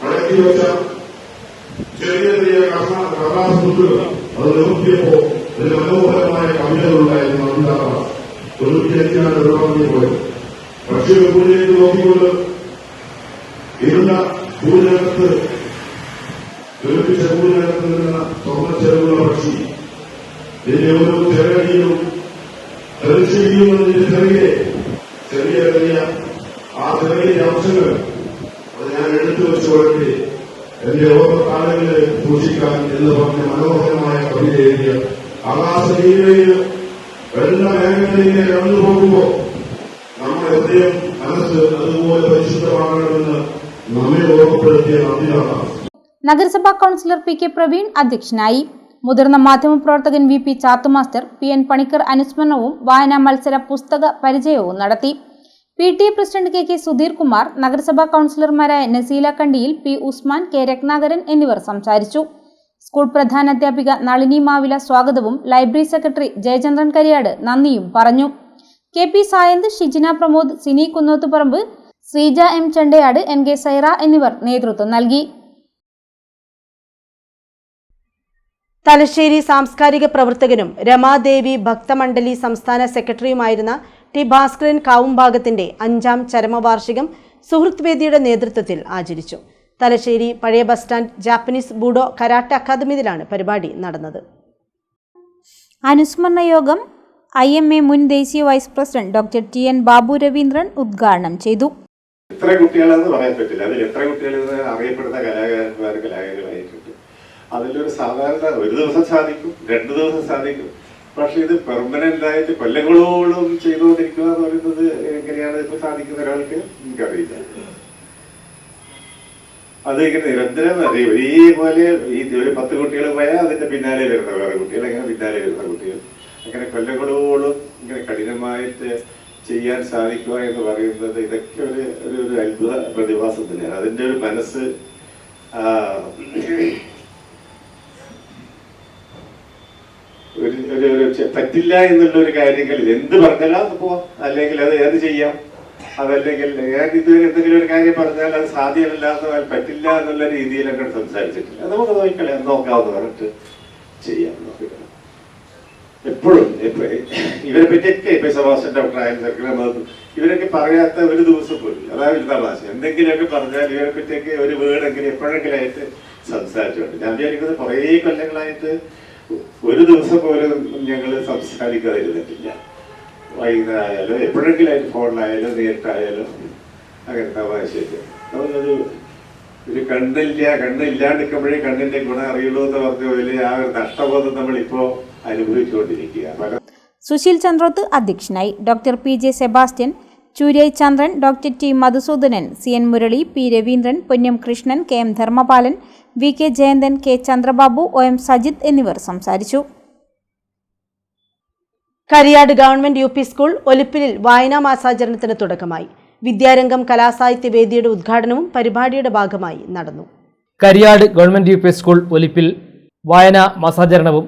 അടക്കി വെച്ച ചെറിയ ചെറിയ കഥാസുകൾ അത് നിർത്തിയപ്പോ ഒരു മനോഹരമായ കവിതകളുണ്ടായിരുന്നു. അതിലാണ് 95 പോയത്. പക്ഷേ പൂജയ്ക്ക് നോക്കിക്കൊണ്ട് ഇരുന്ന പൂജകത്ത് നിർമ്മിച്ച പൂജകത്ത് നിന്ന് സ്വർണ്ണ ചെറുകുള്ള പക്ഷി ഇതിന്റെ ഓരോ ചെറിയും ദർശിക്കുന്നതിന്റെ ചെറിയ ചെറിയ ചെറിയ ആ ചെറിയ അംശങ്ങൾ അത് ഞാൻ എടുത്തു വെച്ചുകൊണ്ട് എന്റെ ഓരോ കാലങ്ങളിൽ സൂക്ഷിക്കാൻ എന്ന് പറഞ്ഞ മനോഹരമായ കവിത എഴുതിയ ആകാശലീലയിൽ വെള്ള മേഖലയിലെ കടന്നു പോകുമ്പോൾ നമ്മുടെ ഹൃദയം മനസ്സ് അതുപോലെ പരിശുദ്ധമാകണമെന്ന് നമ്മെ ഓർമ്മപ്പെടുത്തിയ നന്ദിയാണ്. നഗരസഭാ കൌൺസിലർ PK പ്രവീൺ അധ്യക്ഷനായി. മുതിർന്ന മാധ്യമപ്രവർത്തകൻ VP Chathu master PN Panicker അനുസ്മരണവും വായനാ മത്സര പുസ്തക പരിചയവും നടത്തി. PTA president KK Sudheer Kumar, നഗരസഭാ കൌൺസിലർമാരായ നസീല കണ്ടിയിൽ, P ഉസ്മാൻ, K രത്നാകരൻ എന്നിവർ സംസാരിച്ചു. സ്കൂൾ പ്രധാനാധ്യാപിക നളിനി മാവില സ്വാഗതവും ലൈബ്രറി സെക്രട്ടറി ജയചന്ദ്രൻ കരിയാട് നന്ദിയും പറഞ്ഞു. KP Sayanth, Shijina Pramod, Sini Kunnothuparamba, Sreeja M ചണ്ടയാട്, NK Saira എന്നിവർ നേതൃത്വം നൽകി. തലശ്ശേരി സാംസ്കാരിക പ്രവർത്തകനും രമാദേവി ഭക്തമണ്ഡലി സംസ്ഥാന സെക്രട്ടറിയുമായിരുന്ന T ഭാസ്കരൻ കാവുംഭാഗത്തിന്റെ 5ാം ചരമവാർഷികം സുഹൃത്ത് വേദിയുടെ നേതൃത്വത്തിൽ ആചരിച്ചു. തലശ്ശേരി പഴയ bus stand Japanese budo karate അക്കാദമിയിലാണ് പരിപാടി നടന്നത്. അനുസ്മരണ യോഗം IMA മുൻ ദേശീയ vice president doctor TN Babu Raveendran ഉദ്ഘാടനം ചെയ്തു. എത്ര കുട്ടികളെന്ന് പറയാൻ പറ്റില്ല. അതിൽ എത്ര കുട്ടികളെന്ന് അറിയപ്പെടുന്ന കലാകാരന്മാർക്കലാകാരമായിട്ടുണ്ട്. അതിലൊരു സാധാരണ ഒരു ദിവസം സാധിക്കും, 2 ദിവസം സാധിക്കും. പക്ഷെ ഇത് പെർമനന്റ് ആയിട്ട് കൊല്ലങ്ങളോളം ചെയ്തുകൊണ്ടിരിക്കുക എന്ന് പറയുന്നത് എങ്ങനെയാണ് ഇപ്പൊ സാധിക്കുന്ന ഒരാൾക്ക് എനിക്കറിയില്ല. അത് ഇങ്ങനെ നിരന്തരം അറിയും. ഒരേപോലെ ഈ 10 കുട്ടികൾ പോയാൽ അതിന്റെ പിന്നാലെ വരുന്ന വേറെ കുട്ടികൾ, അങ്ങനെ പിന്നാലെ വരുന്ന കുട്ടികൾ, അങ്ങനെ കൊല്ലങ്ങളോളം ഇങ്ങനെ കഠിനമായിട്ട് ചെയ്യാൻ സാധിക്കുക എന്ന് പറയുന്നത് ഇതൊക്കെ ഒരു അത്ഭുത പ്രതിഭാസം തന്നെയാണ്. അതിന്റെ ഒരു മനസ്സ് പറ്റില്ല എന്നുള്ള ഒരു കാര്യങ്ങളിൽ എന്ത് പറഞ്ഞാലും അത് പോവാം, അല്ലെങ്കിൽ അത് ഏത് ചെയ്യാം, അതല്ലെങ്കിൽ ഞാൻ ഇതുവരെ എന്തെങ്കിലും ഒരു കാര്യം പറഞ്ഞാൽ അത് സാധ്യമല്ല, പറ്റില്ല എന്നുള്ള രീതിയിലൊക്കെ സംസാരിച്ചിട്ടില്ല. നമുക്ക് നോക്കാവുന്ന പറഞ്ഞിട്ട് ചെയ്യാം. എപ്പോഴും ഇവരെ പറ്റിയൊക്കെ ഇപ്പൊ സെബാസ്റ്റ്യൻ ഡോക്ടർ ആയാലും സർക്കിൾ ഇവരൊക്കെ പറയാത്ത ഒരു ദിവസം പോലും, അതായത് തമാശ എന്തെങ്കിലുമൊക്കെ പറഞ്ഞാൽ ഇവരെ പറ്റിയൊക്കെ ഒരു വേർഡെങ്കിലും എപ്പോഴെങ്കിലും ആയിട്ട് സംസാരിച്ചുകൊണ്ട് ഞാൻ വിചാരിക്കുന്നത് കുറേ കൊല്ലങ്ങളായിട്ട് ഒരു ദിവസം പോലും ഞങ്ങൾ സംസാരിക്കാതെ ഇരുന്നിട്ടില്ല. വൈകുന്നേരം ആയാലും എപ്പോഴെങ്കിലും ആയിട്ട് ഫോണിലായാലും നേരിട്ടായാലും അങ്ങനെ തമാശയൊക്കെ നമുക്കത് ഒരു കണ്ണില്ലാണ്ടിരിക്കുമ്പോഴേ കണ്ണിന്റെ ഗുണം അറിയുള്ളൂ എന്ന് പറഞ്ഞ പോലെ ആ ഒരു നഷ്ടബോധം നമ്മളിപ്പോ അനുഭവിച്ചുകൊണ്ടിരിക്കുക. സുശീൽ ചന്ദ്രോത്ത് അധ്യക്ഷനായി. ഡോക്ടർ PJ സെബാസ്റ്റ്യൻ, ചൂര്യൈ Chandran, doctor T Madhusoodanan, CN Murali, P Raveendran, Ponnam Krishnan, KM Dharmapalan, VK Jayanthan, K Chandrababu, OM Sajith എന്നിവർ സംസാരിച്ചു. കരിയാട് ഗവൺമെന്റ് UP സ്കൂൾ ഒലിപ്പിലിൽ വായനാ മാസാചരണത്തിന് തുടക്കമായി. വിദ്യാരംഗം കലാസാഹിത്യ വേദിയുടെ ഉദ്ഘാടനവും പരിപാടിയുടെ ഭാഗമായി നടന്നു. Kariyad government UP school Olippil വായനാ മാസാചരണവും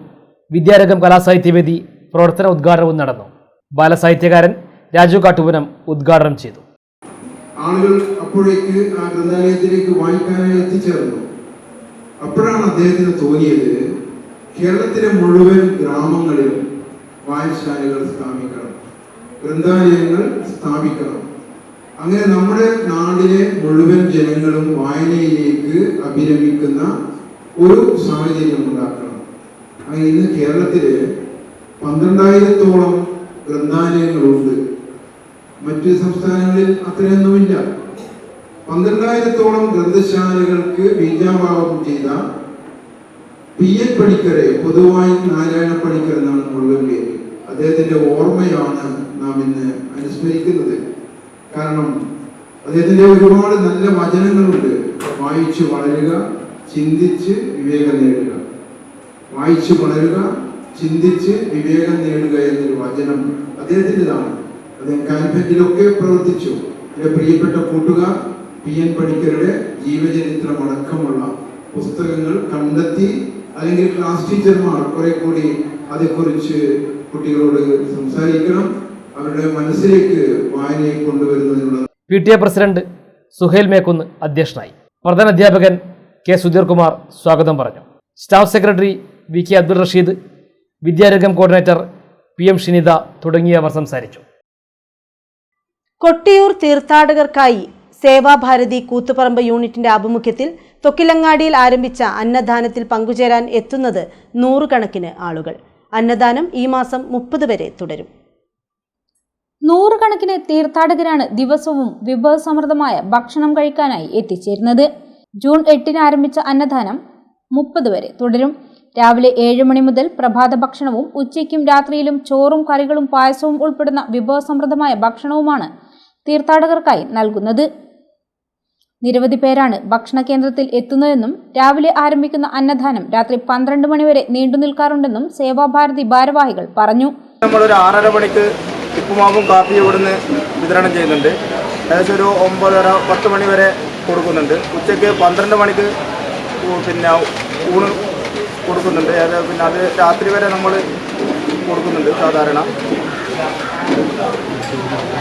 വിദ്യാരംഗം കലാസാഹിത്യവേദി പ്രവർത്തന ഉദ്ഘാടനവും നടന്നു. ബാലസാഹിത്യകാരൻ രാജു കാട്ടുപുനം ഉദ്ഘാടനം ചെയ്തു. ആളുകൾ അപ്പോഴേക്ക് ആ ഗ്രന്ഥാലയത്തിലേക്ക് വായിക്കാനായി എത്തിച്ചേർന്നു. അപ്പോഴാണ് അദ്ദേഹത്തിന് തോന്നിയത് കേരളത്തിലെ മുഴുവൻ ഗ്രാമങ്ങളിലും വായനശാലകൾ സ്ഥാപിക്കണം, ഗ്രന്ഥാലയങ്ങൾ സ്ഥാപിക്കണം. അങ്ങനെ നമ്മുടെ നാടിലെ മുഴുവൻ ജനങ്ങളും വായനയിലേക്ക് അഭിരമിക്കുന്ന ഒരു സാഹചര്യം ഉണ്ടാക്കണം. അങ്ങനെ ഇന്ന് കേരളത്തില് 12,000-ഓളം ഗ്രന്ഥാലയങ്ങളുണ്ട്. മറ്റ് സംസ്ഥാനങ്ങളിൽ അത്രയൊന്നുമില്ല. 12,000-ഓളം ഗ്രന്ഥശാലകൾക്ക് ബീജാഭാവം ചെയ്ത PN പണിക്കരെ, പൊതുവായി നാരായണ പണിക്കർ എന്നാണ് മുഴുവൻ പേര്, അദ്ദേഹത്തിന്റെ ഓർമ്മയാണ് നാം ഇന്ന് അനുസ്മരിക്കുന്നത്. കാരണം അദ്ദേഹത്തിന്റെ ഒരുപാട് നല്ല വചനങ്ങളുണ്ട്. വായിച്ചു വളരുക, ചിന്തിച്ച് വിവേകം നേടുക. വായിച്ചു വളരുക, ചിന്തിച്ച് വിവേകം നേടുക എന്നൊരു വചനം അദ്ദേഹത്തിൻ്റെതാണ്. അദ്ദേഹം കാലിക്കറ്റിലൊക്കെ പ്രവർത്തിച്ചു. എൻ്റെ പ്രിയപ്പെട്ട കൂട്ടുകാർ PN പണിക്കരുടെ ജീവചരിത്രം അടക്കമുള്ള പുസ്തകങ്ങൾ കണ്ടെത്തി, അല്ലെങ്കിൽ ക്ലാസ് ടീച്ചർമാർ കുറെ കൂടി അതേക്കുറിച്ച് കുട്ടികളോട് സംസാരിക്കണം, അവരുടെ മനസ്സിലേക്ക് വായനയെ കൊണ്ടുവരുന്നതിനുള്ള. PTA പ്രസിഡന്റ് സുഹേൽ മേക്കുന്ന് അധ്യക്ഷനായി. പ്രധാന അധ്യാപകൻ K സുധീർ കുമാർ സ്വാഗതം പറഞ്ഞു. Staff secretary VK Abdul Rasheed, Vidyarangam coordinator PM Shinitha തുടങ്ങിയവർ സംസാരിച്ചു. കൊട്ടിയൂർ തീർത്ഥാടകർക്കായി സേവാഭാരതി കൂത്തുപറമ്പ് യൂണിറ്റിന്റെ ആഭിമുഖ്യത്തിൽ തൊക്കിലങ്ങാടിയിൽ ആരംഭിച്ച അന്നദാനത്തിൽ പങ്കുചേരാൻ എത്തുന്നത് 100 കണക്കിന് ആളുകൾ. അന്നദാനം ഈ മാസം 30 വരെ തുടരും. 100 കണക്കിന് തീർത്ഥാടകരാണ് ദിവസവും വിഭവസമൃദ്ധമായ ഭക്ഷണം കഴിക്കാനായി എത്തിച്ചേരുന്നത്. ജൂൺ 8-ന് ആരംഭിച്ച അന്നദാനം 30 വരെ തുടരും. രാവിലെ 7 മണി മുതൽ പ്രഭാത ഭക്ഷണവും ഉച്ചയ്ക്കും രാത്രിയിലും ചോറും കറികളും പായസവും ഉൾപ്പെടുന്ന വിഭവസമൃദ്ധമായ ഭക്ഷണവുമാണ് തീർത്ഥാടകർക്കായി നൽകുന്നത്. നിരവധി പേരാണ് ഭക്ഷണ കേന്ദ്രത്തിൽ എത്തുന്നതെന്നും രാവിലെ ആരംഭിക്കുന്ന അന്നദാനം രാത്രി 12 മണി വരെ നീണ്ടു നിൽക്കാറുണ്ടെന്നും സേവാഭാരതി ഭാരവാഹികൾ പറഞ്ഞു. നമ്മളൊരു 6:30 മണിക്ക് ഉപ്പുമാവും കാപ്പിയും ഇവിടുന്ന് വിതരണം ചെയ്യുന്നുണ്ട്. ഏകദേശം ഒരു 9:30-10 മണി വരെ കൊടുക്കുന്നുണ്ട്. ഉച്ചയ്ക്ക് 12 മണിക്ക് പിന്നെ ഊണ് കൊടുക്കുന്നുണ്ട്. പിന്നെ അത് രാത്രി വരെ നമ്മൾ കൊടുക്കുന്നുണ്ട്. സാധാരണ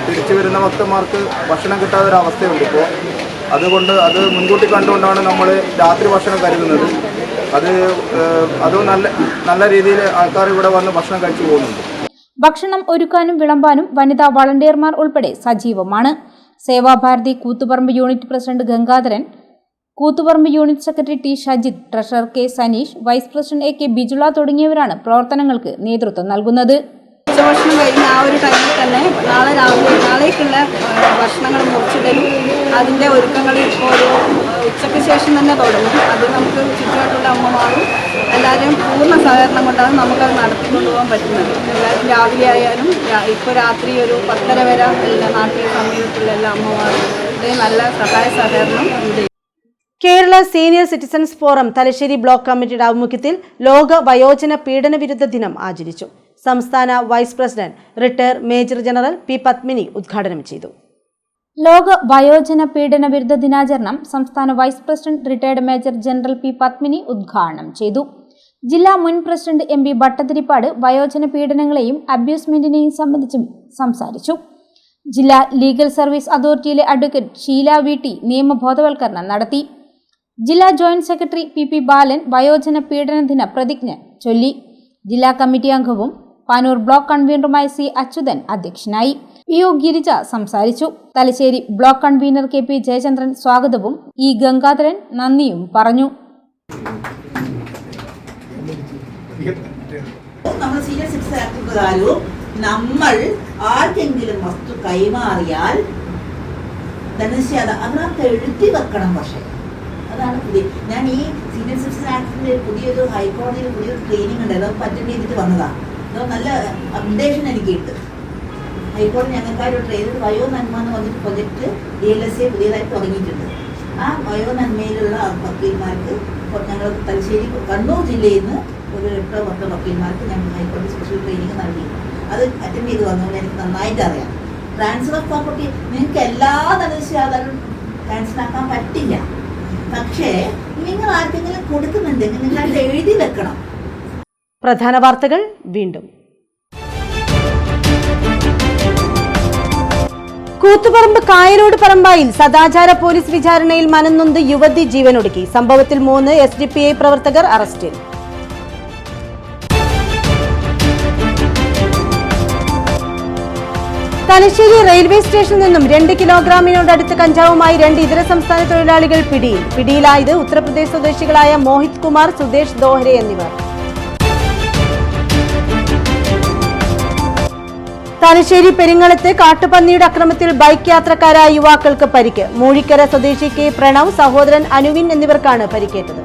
തിരിച്ചു വരുന്ന ഭക്തന്മാർക്ക് ഭക്ഷണം കിട്ടാത്ത ഒരു അവസ്ഥയുണ്ട് ഇപ്പോൾ. അതുകൊണ്ട് അത് മുൻകൂട്ടി കണ്ടുകൊണ്ടാണ് നമ്മൾ രാത്രി ഭക്ഷണം കരുതുന്നത്. അത് നല്ല രീതിയിൽ ആൾക്കാർ ഇവിടെ വന്ന് ഭക്ഷണം കഴിച്ചു പോകുന്നുണ്ട്. ഭക്ഷണം ഒരുക്കാനും വിളമ്പാനും വനിതാ വളണ്ടിയർമാർ ഉൾപ്പെടെ സജീവമാണ്. Sevabharathi Koothuparamba unit president Gangadharan, Koothuparamba unit secretary T Shajith, treasurer K Saneesh, vice president AK Bijula തുടങ്ങിയവരാണ് പ്രവർത്തനങ്ങൾക്ക് നേതൃത്വം നൽകുന്നത്. ഉച്ചഭക്ഷണം കഴിഞ്ഞ് ആ ഒരു ടൈമിൽ തന്നെ നാളേക്കുള്ള ഭക്ഷണങ്ങൾ മുറിച്ചിടലും അതിൻ്റെ ഒരുക്കങ്ങൾ ഇപ്പോൾ ഒരു ഉച്ചയ്ക്ക് ശേഷം തന്നെ തുടങ്ങും. അത് നമുക്ക് ചുറ്റുപാടുള്ള അമ്മമാരും എല്ലാവരും പൂർണ്ണ സഹകരണം കൊണ്ടാണ് നമുക്കത് നടത്തിക്കൊണ്ടുപോകാൻ പറ്റുന്നത്. എല്ലാവരും രാവിലെ ആയാലും ഇപ്പോൾ രാത്രി ഒരു 10:30 വരെ എല്ലാ നാട്ടിലെ സമീപത്തുള്ള എല്ലാ അമ്മമാരും നല്ല സഹായ സഹകരണം ഉണ്ട്. Kerala senior citizens forum Thalassery block കമ്മിറ്റിയുടെ ആഭിമുഖ്യത്തിൽ ലോക വയോജന പീഡന വിരുദ്ധ ദിനം ആചരിച്ചു. സംസ്ഥാന vice president retire major general P Padmini ഉദ്ഘാടനം ചെയ്തു. ലോക വയോജന പീഡന വിരുദ്ധ ദിനാചരണം സംസ്ഥാന vice president retired major general P Padmini ഉദ്ഘാടനം ചെയ്തു. ജില്ലാ മുൻ പ്രസിഡന്റ് MB ഭട്ടതിരിപ്പാട് വയോജന പീഡനങ്ങളെയും അബ്യൂസ്മെന്റിനെയും സംബന്ധിച്ചും സംസാരിച്ചു. ജില്ലാ ലീഗൽ സർവീസ് അതോറിറ്റിയിലെ അഡ്വക്കേറ്റ് ഷീല VT നിയമബോധവൽക്കരണം നടത്തി. ജില്ലാ ജോയിന്റ് സെക്രട്ടറി PP ബാലൻ വയോജന പീഡന ദിന പ്രതിജ്ഞ ചൊല്ലി. ജില്ലാ കമ്മിറ്റി അംഗവും പാനൂർ ബ്ലോക്ക് കൺവീനറുമായ C അച്യുതൻ അധ്യക്ഷനായി. PO ഗിരിജ സംസാരിച്ചു. Thalassery block convener KP Jayachandran സ്വാഗതവും E ഗംഗാധരൻ നന്ദിയും പറഞ്ഞു. നമ്മൾ സീനിയർ സിറ്റിസൺ ആക്ട് പ്രകാരവും നമ്മൾ ആർക്കെങ്കിലും വസ്തു കൈമാറിയാൽ ധനശ്യാത അതിനകത്ത് എഴുതി വെക്കണം. പക്ഷേ അതാണ് പുതിയ. ഞാൻ ഈ സീനിയർ സിറ്റിസൺ ആക്ടിന്റെ പുതിയൊരു ഹൈക്കോടതിയിൽ പുതിയൊരു ട്രെയിനിങ് ഉണ്ട്, അത് അറ്റൻഡ് ചെയ്തിട്ട് വന്നതാണ്. അത് നല്ല അപ്ഡേഷൻ എനിക്ക് കിട്ടും. ഹൈക്കോടതി ഞങ്ങൾക്കാരൊരു ട്രെയിനിൽ വയോ നന്മ എന്ന് പറഞ്ഞിട്ട് പ്രൊജക്ട് DLSA പുതിയതായിട്ട് തുടങ്ങിയിട്ടുണ്ട്. ആ വയോ നന്മയിലുള്ള വക്കീൽമാർക്ക് ഞങ്ങൾ തലശ്ശേരി കണ്ണൂർ ജില്ലയിൽ നിന്ന് ഒരു 8-10 വക്കീൽമാർക്ക് ഞങ്ങൾ ഹൈക്കോടതി സ്പെഷ്യൽ ട്രെയിനിങ് നൽകിയിരുന്നു. അത് അറ്റൻഡ് ചെയ്ത് വന്നതുകൊണ്ട് എനിക്ക് നന്നായിട്ട് അറിയാം. ട്രാൻസ്ഫർ ഓഫ് പ്രോപ്പർട്ടി നിങ്ങൾക്ക് എല്ലാ തലശ്ശേരി ട്രാൻസ്ഫർ ആക്കാൻ പറ്റില്ല. പക്ഷേ നിങ്ങൾ ആർക്കെങ്കിലും കൊടുക്കുന്നുണ്ടെങ്കിൽ നിങ്ങൾ അത് എഴുതി വെക്കണം. പ്രധാന വാർത്തകൾ വീണ്ടും. കൂത്തുപറമ്പ് കായലോട് പറമ്പായിൽ സദാചാര പോലീസ് വിചാരണയിൽ മനംനൊന്ത് യുവതി ജീവനൊടുക്കി. സംഭവത്തിൽ 3 SDPI പ്രവർത്തകർ അറസ്റ്റിൽ. തലശ്ശേരി റെയിൽവേ സ്റ്റേഷനിൽ നിന്നും 2 കിലോഗ്രാമിനോടടുത്ത് കഞ്ചാവുമായി 2 ഇതര സംസ്ഥാന തൊഴിലാളികൾ പിടിയിൽ. പിടിയിലായത് ഉത്തർപ്രദേശ് സ്വദേശികളായ മോഹിത് കുമാർ, സുദേശ് ദോഹരെ എന്നിവർ. തലശ്ശേരി പെരിങ്ങളത്ത് കാട്ടുപന്നിയുടെ അക്രമത്തിൽ ബൈക്ക് യാത്രക്കാരായ യുവാക്കൾക്ക് പരിക്ക്. മൂഴിക്കര സ്വദേശി കെ പ്രണവ്, സഹോദരൻ അനുവിൻ എന്നിവർക്കാണ് പരിക്കേറ്റത്.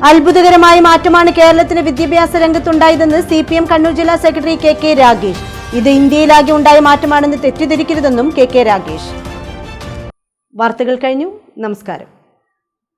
അത്ഭുതകരമായ മാറ്റമാണ് കേരളത്തിന് വിദ്യാഭ്യാസ രംഗത്തുണ്ടായതെന്ന് CPM കണ്ണൂർ ജില്ലാ സെക്രട്ടറി KK രാഗേഷ്. ഇത് ഇന്ത്യയിലാകെ ഉണ്ടായ മാറ്റമാണെന്ന് തെറ്റിദ്ധരിക്കരുതെന്നും KK രാഗേഷ്. വാർത്തകൾ കഴിഞ്ഞു. നമസ്കാരം.